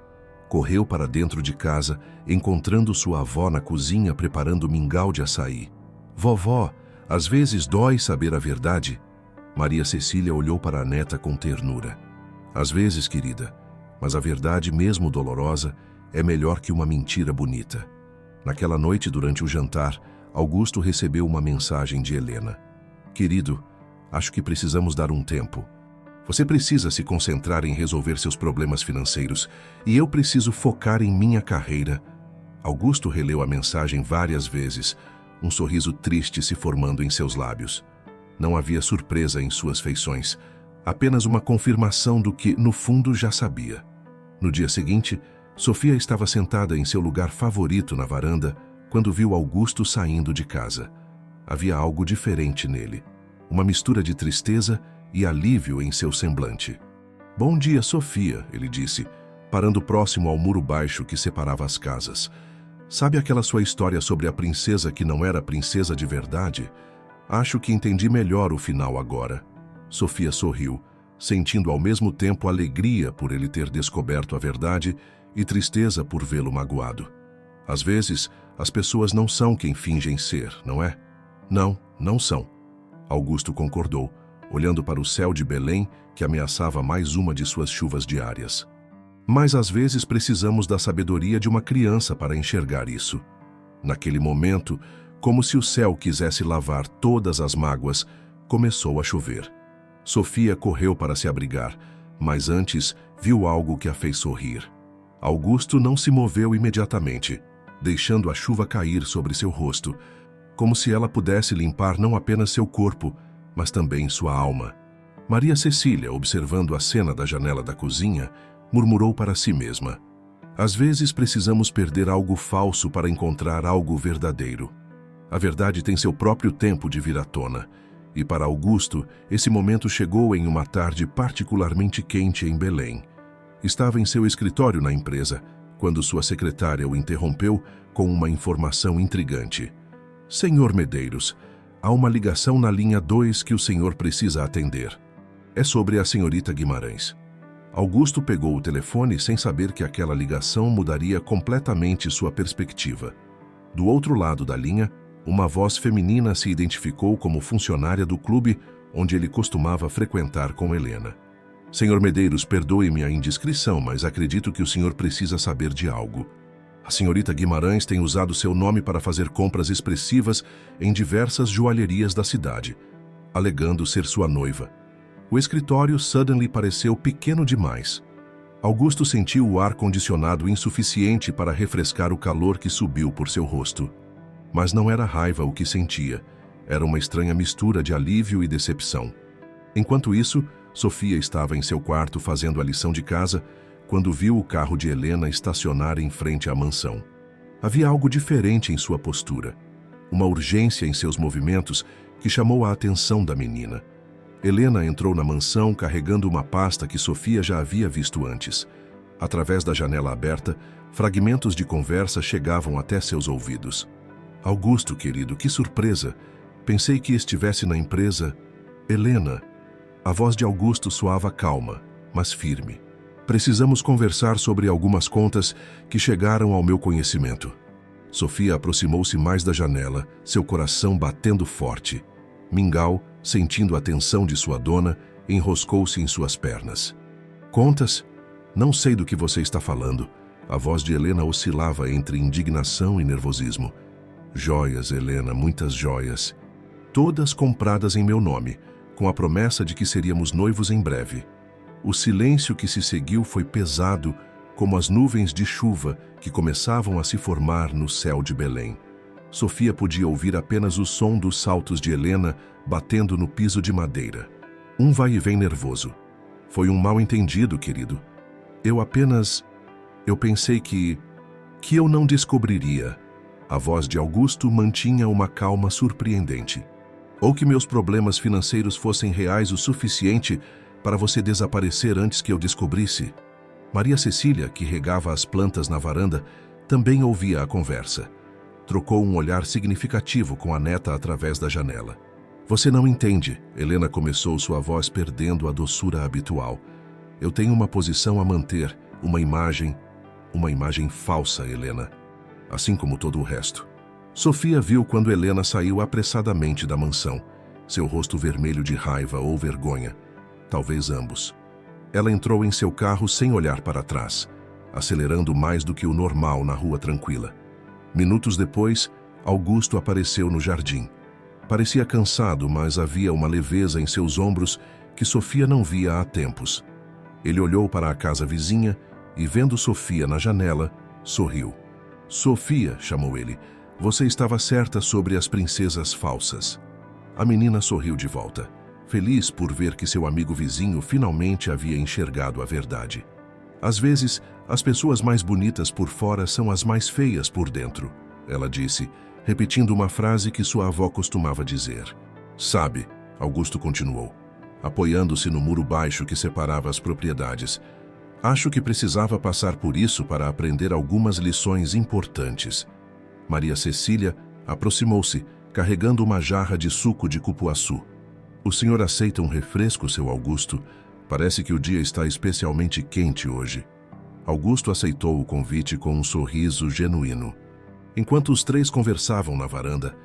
Correu para dentro de casa, encontrando sua avó na cozinha preparando mingau de açaí. Vovó, às vezes dói saber a verdade. Maria Cecília olhou para a neta com ternura. Às vezes, querida, mas a verdade, mesmo dolorosa, é melhor que uma mentira bonita. Naquela noite, durante o jantar, Augusto recebeu uma mensagem de Helena. Querido, acho que precisamos dar um tempo. Você precisa se concentrar em resolver seus problemas financeiros e eu preciso focar em minha carreira. Augusto releu a mensagem várias vezes, um sorriso triste se formando em seus lábios. Não havia surpresa em suas feições, apenas uma confirmação do que, no fundo, já sabia. No dia seguinte, Sofia estava sentada em seu lugar favorito na varanda quando viu Augusto saindo de casa. Havia algo diferente nele, uma mistura de tristeza e alívio em seu semblante. Bom dia, Sofia, ele disse, parando próximo ao muro baixo que separava as casas. Sabe aquela sua história sobre a princesa que não era princesa de verdade? Acho que entendi melhor o final agora. Sofia sorriu, sentindo ao mesmo tempo alegria por ele ter descoberto a verdade e tristeza por vê-lo magoado. Às vezes, as pessoas não são quem fingem ser, não é? Não, não são. Augusto concordou, olhando para o céu de Belém, que ameaçava mais uma de suas chuvas diárias. Mas às vezes precisamos da sabedoria de uma criança para enxergar isso. Naquele momento, como se o céu quisesse lavar todas as mágoas, começou a chover. Sofia correu para se abrigar, mas antes viu algo que a fez sorrir. Augusto não se moveu imediatamente, deixando a chuva cair sobre seu rosto, como se ela pudesse limpar não apenas seu corpo, mas também sua alma. Maria Cecília, observando a cena da janela da cozinha, murmurou para si mesma: às vezes precisamos perder algo falso para encontrar algo verdadeiro. A verdade tem seu próprio tempo de vir à tona, e para Augusto, esse momento chegou em uma tarde particularmente quente em Belém. Estava em seu escritório na empresa, quando sua secretária o interrompeu com uma informação intrigante. Senhor Medeiros, há uma ligação na linha 2 que o senhor precisa atender. É sobre a senhorita Guimarães. Augusto pegou o telefone sem saber que aquela ligação mudaria completamente sua perspectiva. Do outro lado da linha, uma voz feminina se identificou como funcionária do clube onde ele costumava frequentar com Helena. Senhor Medeiros, perdoe-me a indiscrição, mas acredito que o senhor precisa saber de algo. A senhorita Guimarães tem usado seu nome para fazer compras expressivas em diversas joalherias da cidade, alegando ser sua noiva. O escritório suddenly pareceu pequeno demais. Augusto sentiu o ar-condicionado insuficiente para refrescar o calor que subiu por seu rosto. Mas não era raiva o que sentia, era uma estranha mistura de alívio e decepção. Enquanto isso, Sofia estava em seu quarto fazendo a lição de casa, quando viu o carro de Helena estacionar em frente à mansão. Havia algo diferente em sua postura, uma urgência em seus movimentos que chamou a atenção da menina. Helena entrou na mansão carregando uma pasta que Sofia já havia visto antes. Através da janela aberta, fragmentos de conversa chegavam até seus ouvidos. Augusto, querido, que surpresa! Pensei que estivesse na empresa. Helena. A voz de Augusto soava calma, mas firme. Precisamos conversar sobre algumas contas que chegaram ao meu conhecimento. Sofia aproximou-se mais da janela, seu coração batendo forte. Mingau, sentindo a tensão de sua dona, enroscou-se em suas pernas. Contas? Não sei do que você está falando. A voz de Helena oscilava entre indignação e nervosismo. Joias, Helena, muitas joias. Todas compradas em meu nome, com a promessa de que seríamos noivos em breve. O silêncio que se seguiu foi pesado, como as nuvens de chuva que começavam a se formar no céu de Belém. Sofia podia ouvir apenas o som dos saltos de Helena batendo no piso de madeira. Um vai e vem nervoso. Foi um mal-entendido, querido. Eu pensei que eu não descobriria. A voz de Augusto mantinha uma calma surpreendente. Ou que meus problemas financeiros fossem reais o suficiente para você desaparecer antes que eu descobrisse. Maria Cecília, que regava as plantas na varanda, também ouvia a conversa. Trocou um olhar significativo com a neta através da janela. Você não entende, Helena começou, sua voz perdendo a doçura habitual. Eu tenho uma posição a manter, uma imagem falsa, Helena. Assim como todo o resto. Sofia viu quando Helena saiu apressadamente da mansão, seu rosto vermelho de raiva ou vergonha. Talvez ambos. Ela entrou em seu carro sem olhar para trás, acelerando mais do que o normal na rua tranquila. Minutos depois, Augusto apareceu no jardim. Parecia cansado, mas havia uma leveza em seus ombros que Sofia não via há tempos. Ele olhou para a casa vizinha e, vendo Sofia na janela, sorriu. Sofia, chamou ele, você estava certa sobre as princesas falsas. A menina sorriu de volta, feliz por ver que seu amigo vizinho finalmente havia enxergado a verdade. Às vezes, as pessoas mais bonitas por fora são as mais feias por dentro, ela disse, repetindo uma frase que sua avó costumava dizer. Sabe, Augusto continuou, apoiando-se no muro baixo que separava as propriedades. Acho que precisava passar por isso para aprender algumas lições importantes. Maria Cecília aproximou-se, carregando uma jarra de suco de cupuaçu. O senhor aceita um refresco, seu Augusto? Parece que o dia está especialmente quente hoje. Augusto aceitou o convite com um sorriso genuíno. Enquanto os três conversavam na varanda,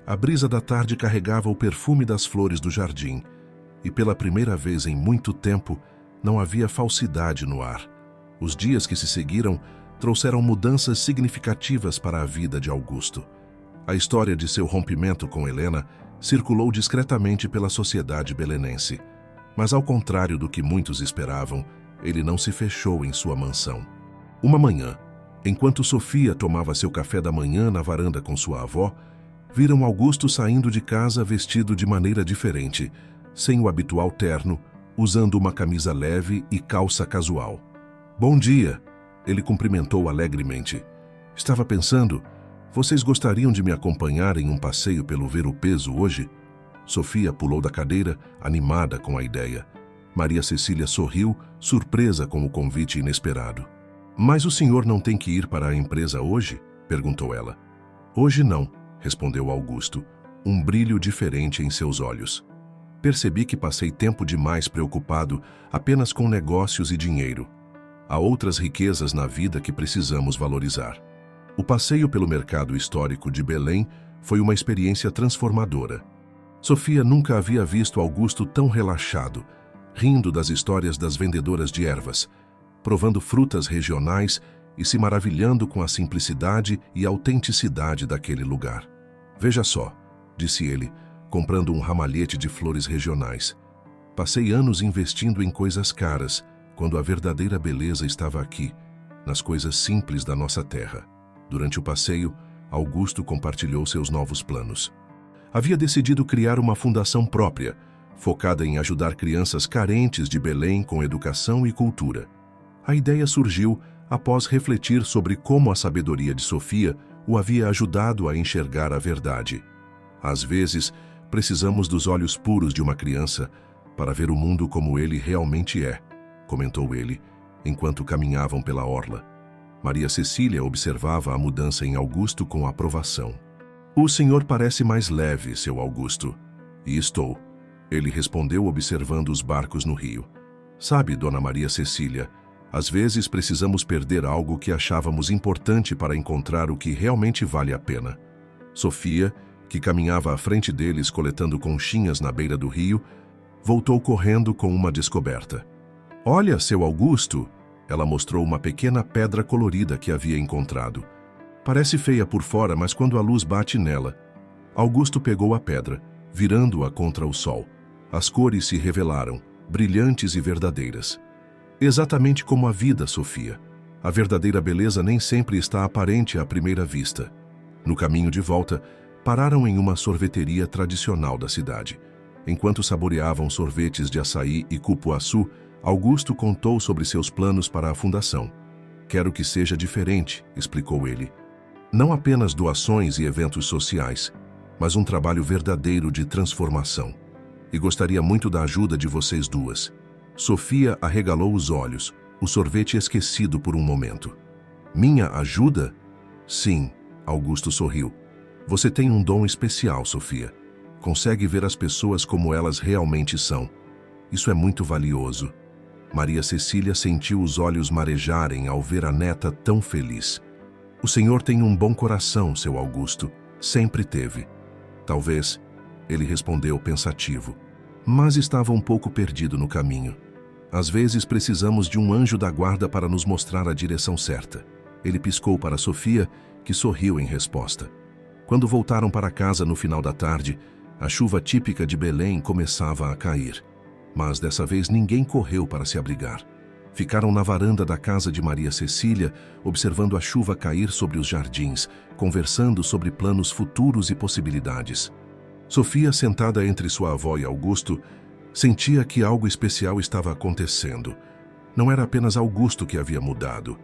a brisa da tarde carregava o perfume das flores do jardim, e pela primeira vez em muito tempo, não havia falsidade no ar. Os dias que se seguiram trouxeram mudanças significativas para a vida de Augusto. A história de seu rompimento com Helena circulou discretamente pela sociedade belenense. Mas ao contrário do que muitos esperavam, ele não se fechou em sua mansão. Uma manhã, enquanto Sofia tomava seu café da manhã na varanda com sua avó, viram Augusto saindo de casa vestido de maneira diferente, sem o habitual terno, usando uma camisa leve e calça casual. Bom dia, ele cumprimentou alegremente. Estava pensando, vocês gostariam de me acompanhar em um passeio pelo Ver-o-Peso hoje? Sofia pulou da cadeira, animada com a ideia. Maria Cecília sorriu, surpresa com o convite inesperado. Mas o senhor não tem que ir para a empresa hoje? Perguntou ela. Hoje não, respondeu Augusto, um brilho diferente em seus olhos. Percebi que passei tempo demais preocupado apenas com negócios e dinheiro. Há outras riquezas na vida que precisamos valorizar. O passeio pelo mercado histórico de Belém foi uma experiência transformadora. Sofia nunca havia visto Augusto tão relaxado, rindo das histórias das vendedoras de ervas, provando frutas regionais e se maravilhando com a simplicidade e autenticidade daquele lugar. Veja só, disse ele, comprando um ramalhete de flores regionais. Passei anos investindo em coisas caras, quando a verdadeira beleza estava aqui, nas coisas simples da nossa terra. Durante o passeio, Augusto compartilhou seus novos planos. Havia decidido criar uma fundação própria, focada em ajudar crianças carentes de Belém com educação e cultura. A ideia surgiu após refletir sobre como a sabedoria de Sofia o havia ajudado a enxergar a verdade. Às vezes, precisamos dos olhos puros de uma criança para ver o mundo como ele realmente é, comentou ele, enquanto caminhavam pela orla. Maria Cecília observava a mudança em Augusto com aprovação. O senhor parece mais leve, seu Augusto. E estou. Ele respondeu observando os barcos no rio. Sabe, dona Maria Cecília, às vezes precisamos perder algo que achávamos importante para encontrar o que realmente vale a pena. Sofia, que caminhava à frente deles coletando conchinhas na beira do rio, voltou correndo com uma descoberta. Olha, seu Augusto! Ela mostrou uma pequena pedra colorida que havia encontrado. Parece feia por fora, mas quando a luz bate nela... Augusto pegou a pedra, virando-a contra o sol. As cores se revelaram, brilhantes e verdadeiras. Exatamente como a vida, Sofia. A verdadeira beleza nem sempre está aparente à primeira vista. No caminho de volta, pararam em uma sorveteria tradicional da cidade. Enquanto saboreavam sorvetes de açaí e cupuaçu, Augusto contou sobre seus planos para a fundação. Quero que seja diferente, explicou ele. Não apenas doações e eventos sociais, mas um trabalho verdadeiro de transformação. E gostaria muito da ajuda de vocês duas. Sofia arregalou os olhos, o sorvete esquecido por um momento. Minha ajuda? Sim, Augusto sorriu. Você tem um dom especial, Sofia. Consegue ver as pessoas como elas realmente são. Isso é muito valioso. Maria Cecília sentiu os olhos marejarem ao ver a neta tão feliz. O senhor tem um bom coração, seu Augusto. Sempre teve. Talvez, ele respondeu pensativo. Mas estava um pouco perdido no caminho. Às vezes precisamos de um anjo da guarda para nos mostrar a direção certa. Ele piscou para Sofia, que sorriu em resposta. Quando voltaram para casa no final da tarde, a chuva típica de Belém começava a cair. Mas dessa vez ninguém correu para se abrigar. Ficaram na varanda da casa de Maria Cecília, observando a chuva cair sobre os jardins, conversando sobre planos futuros e possibilidades. Sofia, sentada entre sua avó e Augusto, sentia que algo especial estava acontecendo. Não era apenas Augusto que havia mudado.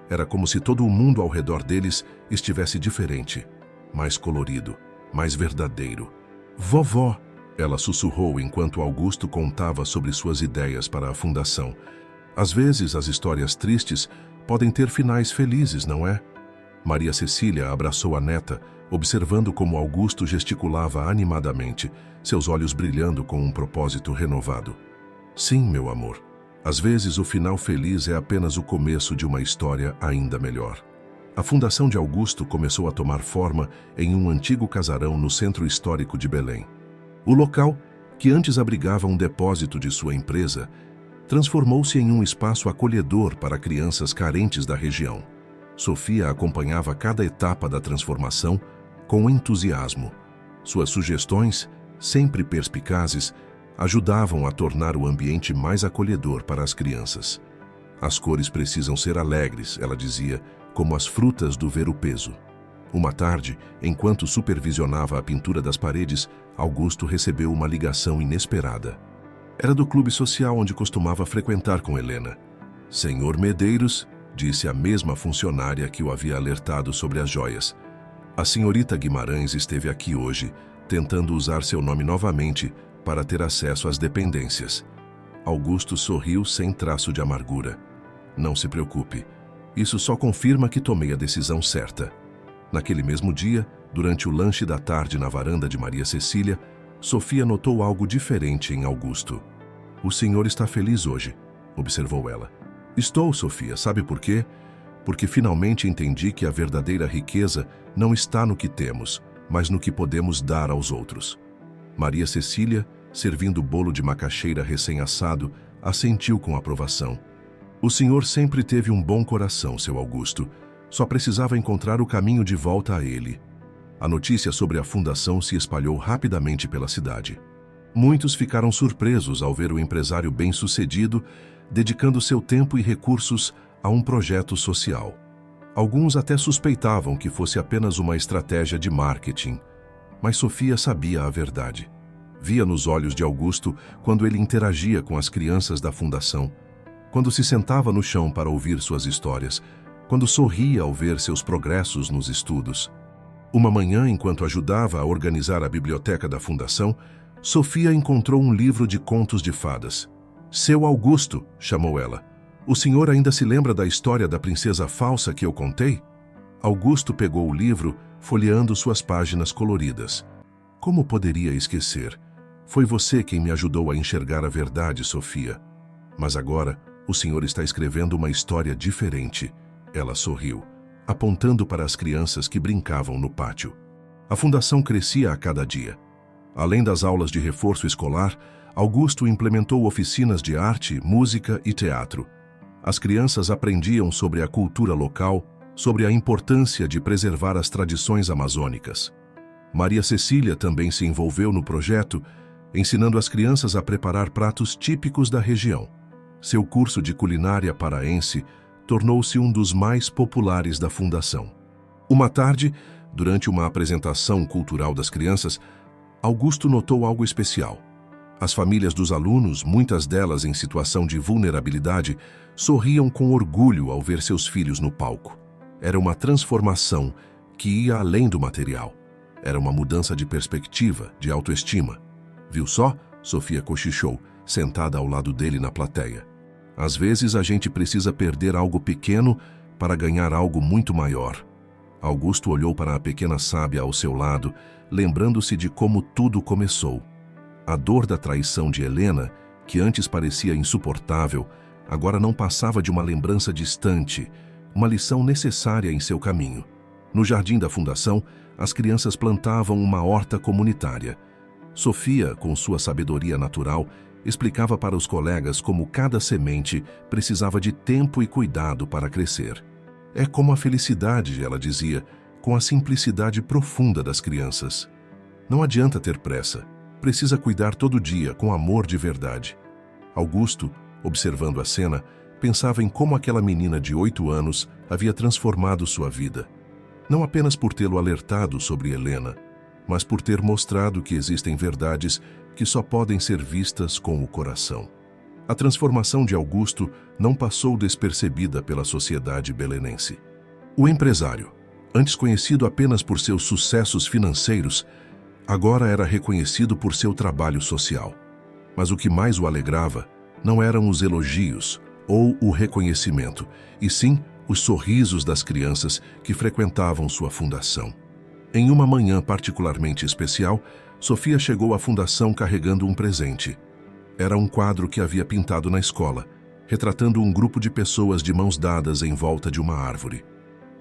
Era como se todo o mundo ao redor deles estivesse diferente, mais colorido, mais verdadeiro. Vovó, ela sussurrou enquanto Augusto contava sobre suas ideias para a fundação. Às vezes as histórias tristes podem ter finais felizes, não é? Maria Cecília abraçou a neta, observando como Augusto gesticulava animadamente, seus olhos brilhando com um propósito renovado. Sim, meu amor. Às vezes o final feliz é apenas o começo de uma história ainda melhor. A fundação de Augusto começou a tomar forma em um antigo casarão no centro histórico de Belém. O local, que antes abrigava um depósito de sua empresa, transformou-se em um espaço acolhedor para crianças carentes da região. Sofia acompanhava cada etapa da transformação com entusiasmo. Suas sugestões, sempre perspicazes, ajudavam a tornar o ambiente mais acolhedor para as crianças. As cores precisam ser alegres, ela dizia, como as frutas do ver-o-peso. Uma tarde, enquanto supervisionava a pintura das paredes, Augusto recebeu uma ligação inesperada. Era do clube social onde costumava frequentar com Helena. Senhor Medeiros, disse a mesma funcionária que o havia alertado sobre as joias. A senhorita Guimarães esteve aqui hoje, tentando usar seu nome novamente para ter acesso às dependências. Augusto sorriu sem traço de amargura. Não se preocupe. Isso só confirma que tomei a decisão certa. Naquele mesmo dia, durante o lanche da tarde na varanda de Maria Cecília, Sofia notou algo diferente em Augusto. O senhor está feliz hoje, observou ela. Estou, Sofia, sabe por quê? Porque finalmente entendi que a verdadeira riqueza não está no que temos, mas no que podemos dar aos outros. Maria Cecília, servindo bolo de macaxeira recém-assado, assentiu com aprovação. O senhor sempre teve um bom coração, seu Augusto. Só precisava encontrar o caminho de volta a ele. A notícia sobre a fundação se espalhou rapidamente pela cidade. Muitos ficaram surpresos ao ver o empresário bem-sucedido dedicando seu tempo e recursos a um projeto social. Alguns até suspeitavam que fosse apenas uma estratégia de marketing, mas Sofia sabia a verdade. Via nos olhos de Augusto quando ele interagia com as crianças da fundação. quando se sentava no chão para ouvir suas histórias, quando sorria ao ver seus progressos nos estudos. Uma manhã, enquanto ajudava a organizar a biblioteca da fundação, Sofia encontrou um livro de contos de fadas. "Seu Augusto", chamou ela. "O senhor ainda se lembra da história da princesa falsa que eu contei?" Augusto pegou o livro, folheando suas páginas coloridas. "Como poderia esquecer? Foi você quem me ajudou a enxergar a verdade, Sofia. Mas agora, o senhor está escrevendo uma história diferente." Ela sorriu, apontando para as crianças que brincavam no pátio. A fundação crescia a cada dia. Além das aulas de reforço escolar, Augusto implementou oficinas de arte, música e teatro. As crianças aprendiam sobre a cultura local, sobre a importância de preservar as tradições amazônicas. Maria Cecília também se envolveu no projeto, ensinando as crianças a preparar pratos típicos da região. Seu curso de culinária paraense tornou-se um dos mais populares da fundação. Uma tarde, durante uma apresentação cultural das crianças, Augusto notou algo especial. As famílias dos alunos, muitas delas em situação de vulnerabilidade, sorriam com orgulho ao ver seus filhos no palco. Era uma transformação que ia além do material. Era uma mudança de perspectiva, de autoestima. "Viu só?", Sofia cochichou, sentada ao lado dele na plateia. "Às vezes a gente precisa perder algo pequeno para ganhar algo muito maior." Augusto olhou para a pequena sábia ao seu lado, lembrando-se de como tudo começou. A dor da traição de Helena, que antes parecia insuportável, agora não passava de uma lembrança distante, uma lição necessária em seu caminho. No jardim da fundação, as crianças plantavam uma horta comunitária. Sofia, com sua sabedoria natural, explicava para os colegas como cada semente precisava de tempo e cuidado para crescer. "É como a felicidade", ela dizia, com a simplicidade profunda das crianças. "Não adianta ter pressa. Precisa cuidar todo dia com amor de verdade." Augusto, observando a cena, pensava em como aquela menina de 8 anos havia transformado sua vida. Não apenas por tê-lo alertado sobre Helena, mas por ter mostrado que existem verdades que só podem ser vistas com o coração. A transformação de Augusto não passou despercebida pela sociedade belenense. O empresário, antes conhecido apenas por seus sucessos financeiros, agora era reconhecido por seu trabalho social. Mas o que mais o alegrava não eram os elogios ou o reconhecimento, e sim os sorrisos das crianças que frequentavam sua fundação. Em uma manhã particularmente especial, Sofia chegou à fundação carregando um presente. Era um quadro que havia pintado na escola, retratando um grupo de pessoas de mãos dadas em volta de uma árvore.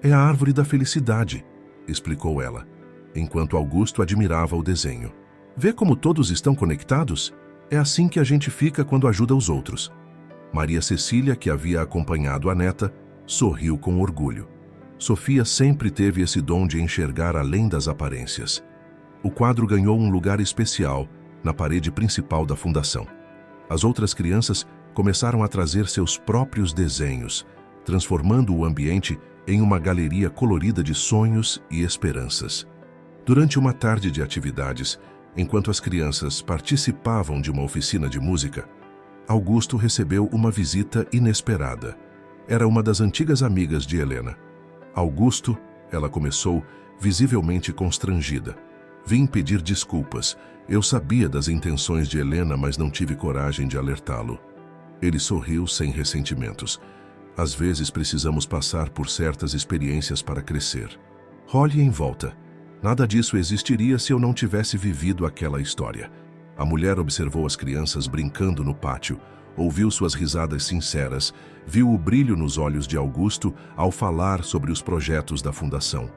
"É a árvore da felicidade", explicou ela, enquanto Augusto admirava o desenho. "Vê como todos estão conectados? É assim que a gente fica quando ajuda os outros." Maria Cecília, que havia acompanhado a neta, sorriu com orgulho. Sofia sempre teve esse dom de enxergar além das aparências. O quadro ganhou um lugar especial na parede principal da fundação. As outras crianças começaram a trazer seus próprios desenhos, transformando o ambiente em uma galeria colorida de sonhos e esperanças. Durante uma tarde de atividades, enquanto as crianças participavam de uma oficina de música, Augusto recebeu uma visita inesperada. Era uma das antigas amigas de Helena. "Augusto", ela começou, visivelmente constrangida. "Vim pedir desculpas. Eu sabia das intenções de Helena, mas não tive coragem de alertá-lo." Ele sorriu sem ressentimentos. "Às vezes precisamos passar por certas experiências para crescer. Olhe em volta. Nada disso existiria se eu não tivesse vivido aquela história." A mulher observou as crianças brincando no pátio, ouviu suas risadas sinceras, viu o brilho nos olhos de Augusto ao falar sobre os projetos da fundação.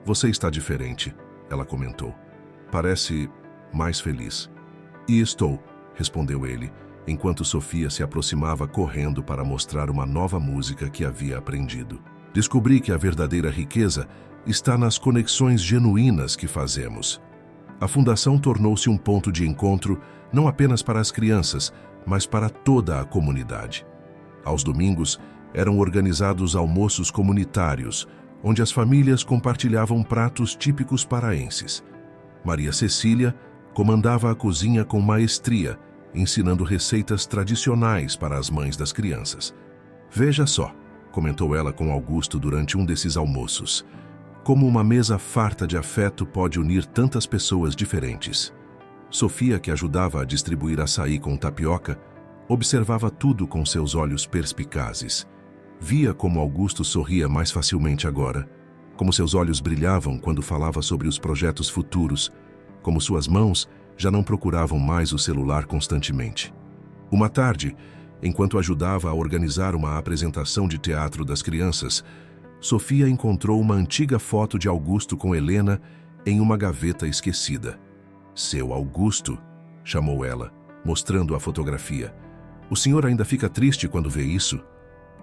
"Você está diferente", ela comentou. "Parece mais feliz." "E estou", respondeu ele, enquanto Sofia se aproximava correndo para mostrar uma nova música que havia aprendido. "Descobri que a verdadeira riqueza está nas conexões genuínas que fazemos." A fundação tornou-se um ponto de encontro não apenas para as crianças, mas para toda a comunidade. Aos domingos, eram organizados almoços comunitários, onde as famílias compartilhavam pratos típicos paraenses. Maria Cecília comandava a cozinha com maestria, ensinando receitas tradicionais para as mães das crianças. Veja só, comentou ela com Augusto durante um desses almoços, como uma mesa farta de afeto pode unir tantas pessoas diferentes. Sofia, que ajudava a distribuir açaí com tapioca, observava tudo com seus olhos perspicazes. Via como Augusto sorria mais facilmente agora, como seus olhos brilhavam quando falava sobre os projetos futuros, como suas mãos já não procuravam mais o celular constantemente. Uma tarde, enquanto ajudava a organizar uma apresentação de teatro das crianças, Sofia encontrou uma antiga foto de Augusto com Helena em uma gaveta esquecida. "Seu Augusto", chamou ela, mostrando a fotografia. "O senhor ainda fica triste quando vê isso?"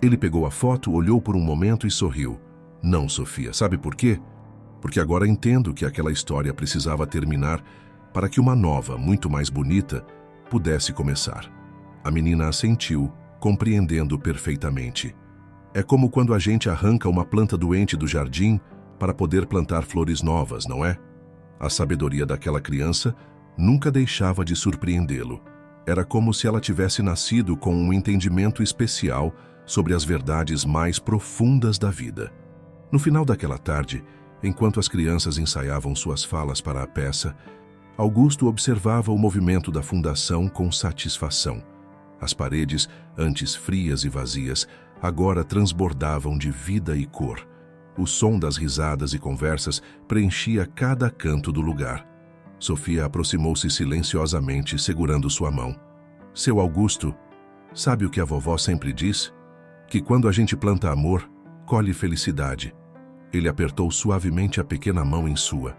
Ele pegou a foto, olhou por um momento e sorriu. "Não, Sofia, sabe por quê? Porque agora entendo que aquela história precisava terminar para que uma nova, muito mais bonita, pudesse começar." A menina assentiu, compreendendo perfeitamente. É como quando a gente arranca uma planta doente do jardim para poder plantar flores novas, não é? A sabedoria daquela criança nunca deixava de surpreendê-lo. Era como se ela tivesse nascido com um entendimento especial sobre as verdades mais profundas da vida. No final daquela tarde, enquanto as crianças ensaiavam suas falas para a peça, Augusto observava o movimento da fundação com satisfação. As paredes, antes frias e vazias, agora transbordavam de vida e cor. O som das risadas e conversas preenchia cada canto do lugar. Sofia aproximou-se silenciosamente, segurando sua mão. "Seu Augusto, sabe o que a vovó sempre diz? Que quando a gente planta amor, colhe felicidade." Ele apertou suavemente a pequena mão em sua.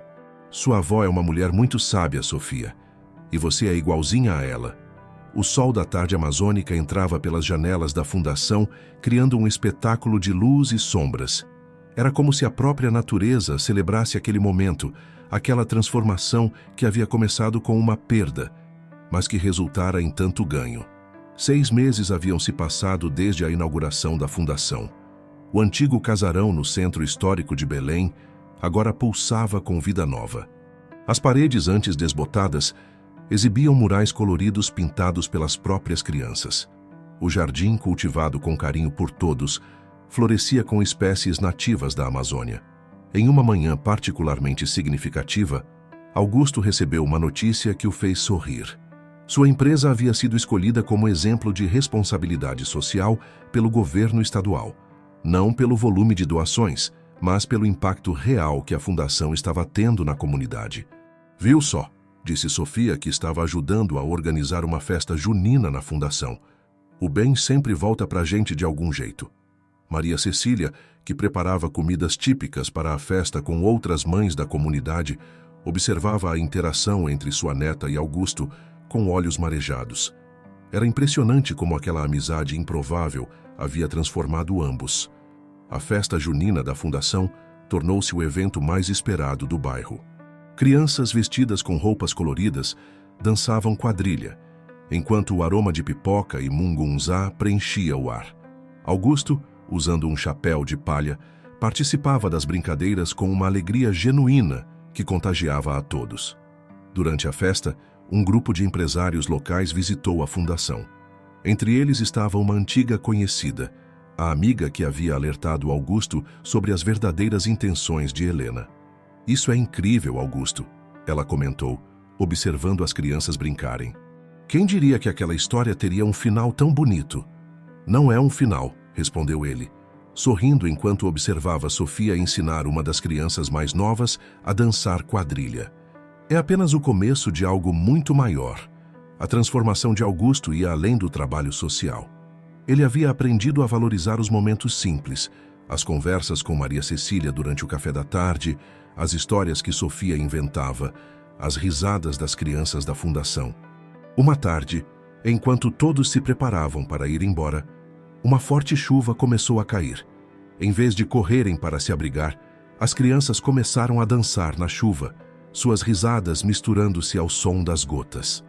"Sua avó é uma mulher muito sábia, Sofia, e você é igualzinha a ela." O sol da tarde amazônica entrava pelas janelas da fundação, criando um espetáculo de luz e sombras. Era como se a própria natureza celebrasse aquele momento, aquela transformação que havia começado com uma perda, mas que resultara em tanto ganho. 6 meses haviam se passado desde a inauguração da fundação. O antigo casarão no centro histórico de Belém agora pulsava com vida nova. As paredes, antes desbotadas, exibiam murais coloridos pintados pelas próprias crianças. O jardim, cultivado com carinho por todos, florescia com espécies nativas da Amazônia. Em uma manhã particularmente significativa, Augusto recebeu uma notícia que o fez sorrir. Sua empresa havia sido escolhida como exemplo de responsabilidade social pelo governo estadual, não pelo volume de doações, mas pelo impacto real que a fundação estava tendo na comunidade. "Viu só?", disse Sofia, que estava ajudando a organizar uma festa junina na fundação. "O bem sempre volta pra gente de algum jeito." Maria Cecília, que preparava comidas típicas para a festa com outras mães da comunidade, observava a interação entre sua neta e Augusto com olhos marejados. Era impressionante como aquela amizade improvável havia transformado ambos. A festa junina da fundação tornou-se o evento mais esperado do bairro. Crianças vestidas com roupas coloridas dançavam quadrilha, enquanto o aroma de pipoca e mungunzá preenchia o ar. Augusto, usando um chapéu de palha, participava das brincadeiras com uma alegria genuína que contagiava a todos. Durante a festa, um grupo de empresários locais visitou a fundação. Entre eles estava uma antiga conhecida, a amiga que havia alertado Augusto sobre as verdadeiras intenções de Helena. "Isso é incrível, Augusto", ela comentou, observando as crianças brincarem. "Quem diria que aquela história teria um final tão bonito?" "Não é um final", respondeu ele, sorrindo enquanto observava Sofia ensinar uma das crianças mais novas a dançar quadrilha. "É apenas o começo de algo muito maior." A transformação de Augusto ia além do trabalho social. Ele havia aprendido a valorizar os momentos simples, as conversas com Maria Cecília durante o café da tarde, as histórias que Sofia inventava, as risadas das crianças da fundação. Uma tarde, enquanto todos se preparavam para ir embora, uma forte chuva começou a cair. Em vez de correrem para se abrigar, as crianças começaram a dançar na chuva, suas risadas misturando-se ao som das gotas.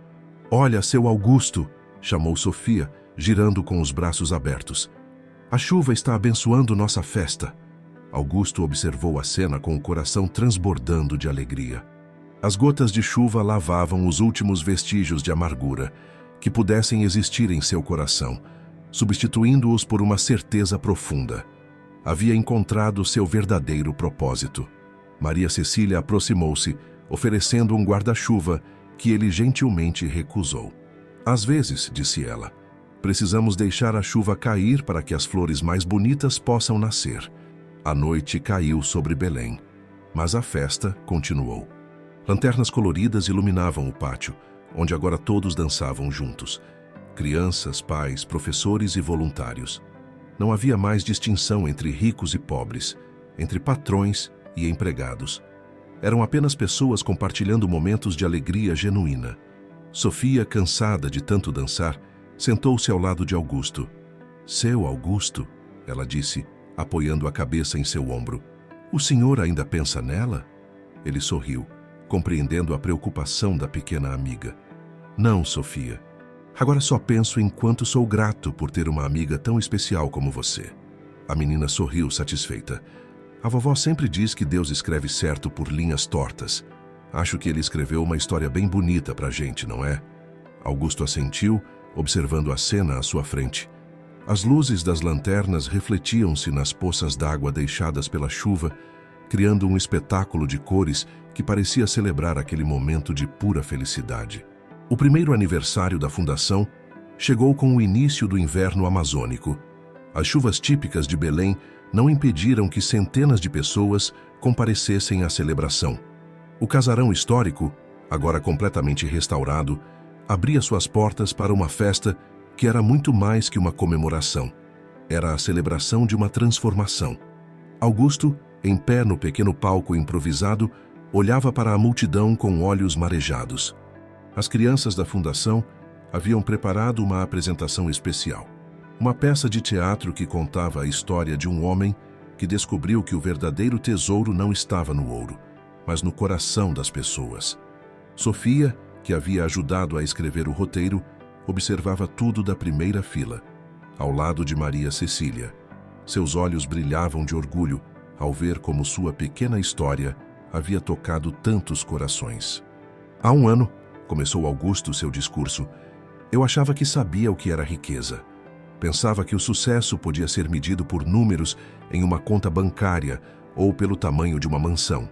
"Olha, seu Augusto", chamou Sofia, girando com os braços abertos. "A chuva está abençoando nossa festa." Augusto observou a cena com o coração transbordando de alegria. As gotas de chuva lavavam os últimos vestígios de amargura, que pudessem existir em seu coração, substituindo-os por uma certeza profunda. Havia encontrado seu verdadeiro propósito. Maria Cecília aproximou-se, oferecendo um guarda-chuva que ele gentilmente recusou. Às vezes, disse ela, precisamos deixar a chuva cair para que as flores mais bonitas possam nascer. A noite caiu sobre Belém, mas a festa continuou. Lanternas coloridas iluminavam o pátio, onde agora todos dançavam juntos. Crianças, pais, professores e voluntários. Não havia mais distinção entre ricos e pobres, entre patrões e empregados. Eram apenas pessoas compartilhando momentos de alegria genuína. Sofia, cansada de tanto dançar, sentou-se ao lado de Augusto. Seu Augusto, ela disse, apoiando a cabeça em seu ombro. O senhor ainda pensa nela? Ele sorriu, compreendendo a preocupação da pequena amiga. Não, Sofia. Agora só penso em quanto sou grato por ter uma amiga tão especial como você. A menina sorriu satisfeita. A vovó sempre diz que Deus escreve certo por linhas tortas. Acho que ele escreveu uma história bem bonita pra gente, não é? Augusto assentiu, observando a cena à sua frente. As luzes das lanternas refletiam-se nas poças d'água deixadas pela chuva, criando um espetáculo de cores que parecia celebrar aquele momento de pura felicidade. O primeiro aniversário da fundação chegou com o início do inverno amazônico. As chuvas típicas de Belém não impediram que centenas de pessoas comparecessem à celebração. O casarão histórico, agora completamente restaurado, abria suas portas para uma festa que era muito mais que uma comemoração. Era a celebração de uma transformação. Augusto, em pé no pequeno palco improvisado, olhava para a multidão com olhos marejados. As crianças da fundação haviam preparado uma apresentação especial. Uma peça de teatro que contava a história de um homem que descobriu que o verdadeiro tesouro não estava no ouro, mas no coração das pessoas. Sofia, que havia ajudado a escrever o roteiro, observava tudo da primeira fila, ao lado de Maria Cecília. Seus olhos brilhavam de orgulho ao ver como sua pequena história havia tocado tantos corações. Há um ano, começou Augusto seu discurso, eu achava que sabia o que era riqueza. Pensava que o sucesso podia ser medido por números em uma conta bancária ou pelo tamanho de uma mansão.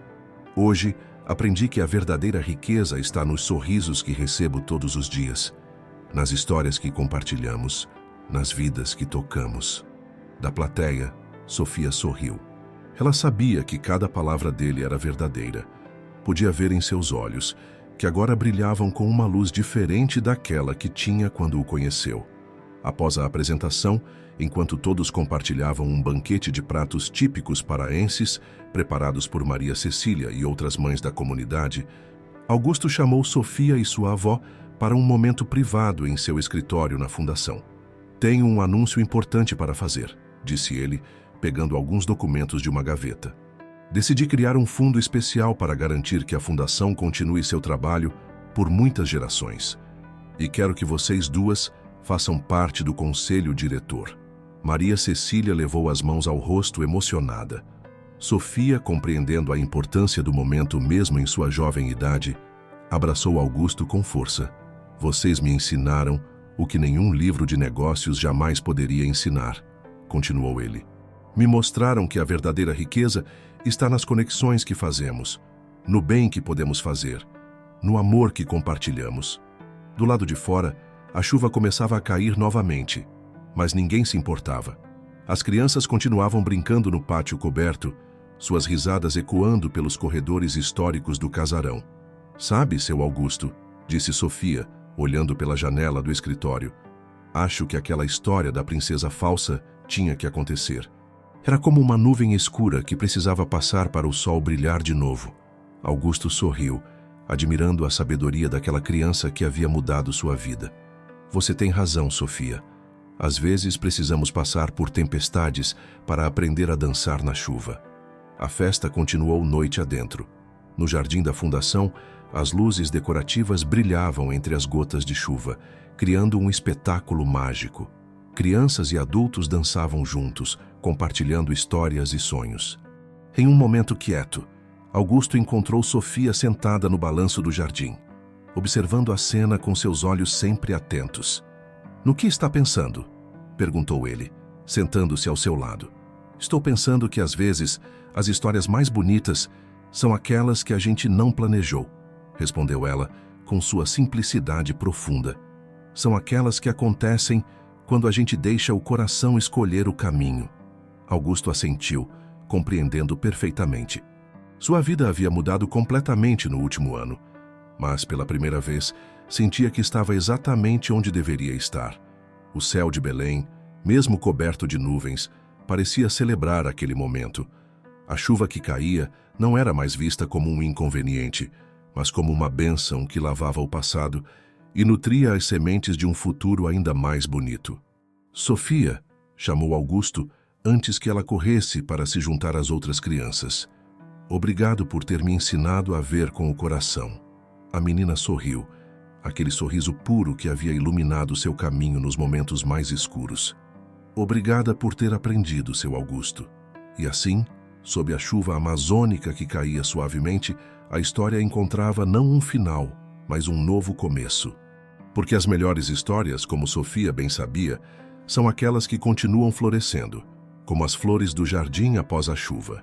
Hoje, aprendi que a verdadeira riqueza está nos sorrisos que recebo todos os dias, nas histórias que compartilhamos, nas vidas que tocamos. Da plateia, Sofia sorriu. Ela sabia que cada palavra dele era verdadeira. Podia ver em seus olhos, que agora brilhavam com uma luz diferente daquela que tinha quando o conheceu. Após a apresentação, enquanto todos compartilhavam um banquete de pratos típicos paraenses, preparados por Maria Cecília e outras mães da comunidade, Augusto chamou Sofia e sua avó para um momento privado em seu escritório na fundação. Tenho um anúncio importante para fazer, disse ele, pegando alguns documentos de uma gaveta. Decidi criar um fundo especial para garantir que a fundação continue seu trabalho por muitas gerações. E quero que vocês duas façam parte do conselho diretor. Maria Cecília levou as mãos ao rosto emocionada. Sofia, compreendendo a importância do momento mesmo em sua jovem idade, abraçou Augusto com força. Vocês me ensinaram o que nenhum livro de negócios jamais poderia ensinar, continuou ele. Me mostraram que a verdadeira riqueza está nas conexões que fazemos, no bem que podemos fazer, no amor que compartilhamos. Do lado de fora, a chuva começava a cair novamente, mas ninguém se importava. As crianças continuavam brincando no pátio coberto, suas risadas ecoando pelos corredores históricos do casarão. Sabe, seu Augusto, disse Sofia, olhando pela janela do escritório. Acho que aquela história da princesa falsa tinha que acontecer. Era como uma nuvem escura que precisava passar para o sol brilhar de novo. Augusto sorriu, admirando a sabedoria daquela criança que havia mudado sua vida. Você tem razão, Sofia. Às vezes precisamos passar por tempestades para aprender a dançar na chuva. A festa continuou noite adentro. No jardim da fundação, as luzes decorativas brilhavam entre as gotas de chuva, criando um espetáculo mágico. Crianças e adultos dançavam juntos, compartilhando histórias e sonhos. Em um momento quieto, Augusto encontrou Sofia sentada no balanço do jardim. observando a cena com seus olhos sempre atentos. "No que está pensando?" perguntou ele, sentando-se ao seu lado. "Estou pensando que, às vezes, as histórias mais bonitas são aquelas que a gente não planejou", respondeu ela com sua simplicidade profunda. "São aquelas que acontecem quando a gente deixa o coração escolher o caminho." Augusto assentiu, compreendendo perfeitamente. Sua vida havia mudado completamente no último ano, mas, pela primeira vez, sentia que estava exatamente onde deveria estar. O céu de Belém, mesmo coberto de nuvens, parecia celebrar aquele momento. A chuva que caía não era mais vista como um inconveniente, mas como uma bênção que lavava o passado e nutria as sementes de um futuro ainda mais bonito. "Sofia", chamou Augusto antes que ela corresse para se juntar às outras crianças. "Obrigado por ter me ensinado a ver com o coração." A menina sorriu, aquele sorriso puro que havia iluminado seu caminho nos momentos mais escuros. "Obrigada por ter aprendido, seu Augusto." E assim, sob a chuva amazônica que caía suavemente, a história encontrava não um final, mas um novo começo. Porque as melhores histórias, como Sofia bem sabia, são aquelas que continuam florescendo, como as flores do jardim após a chuva.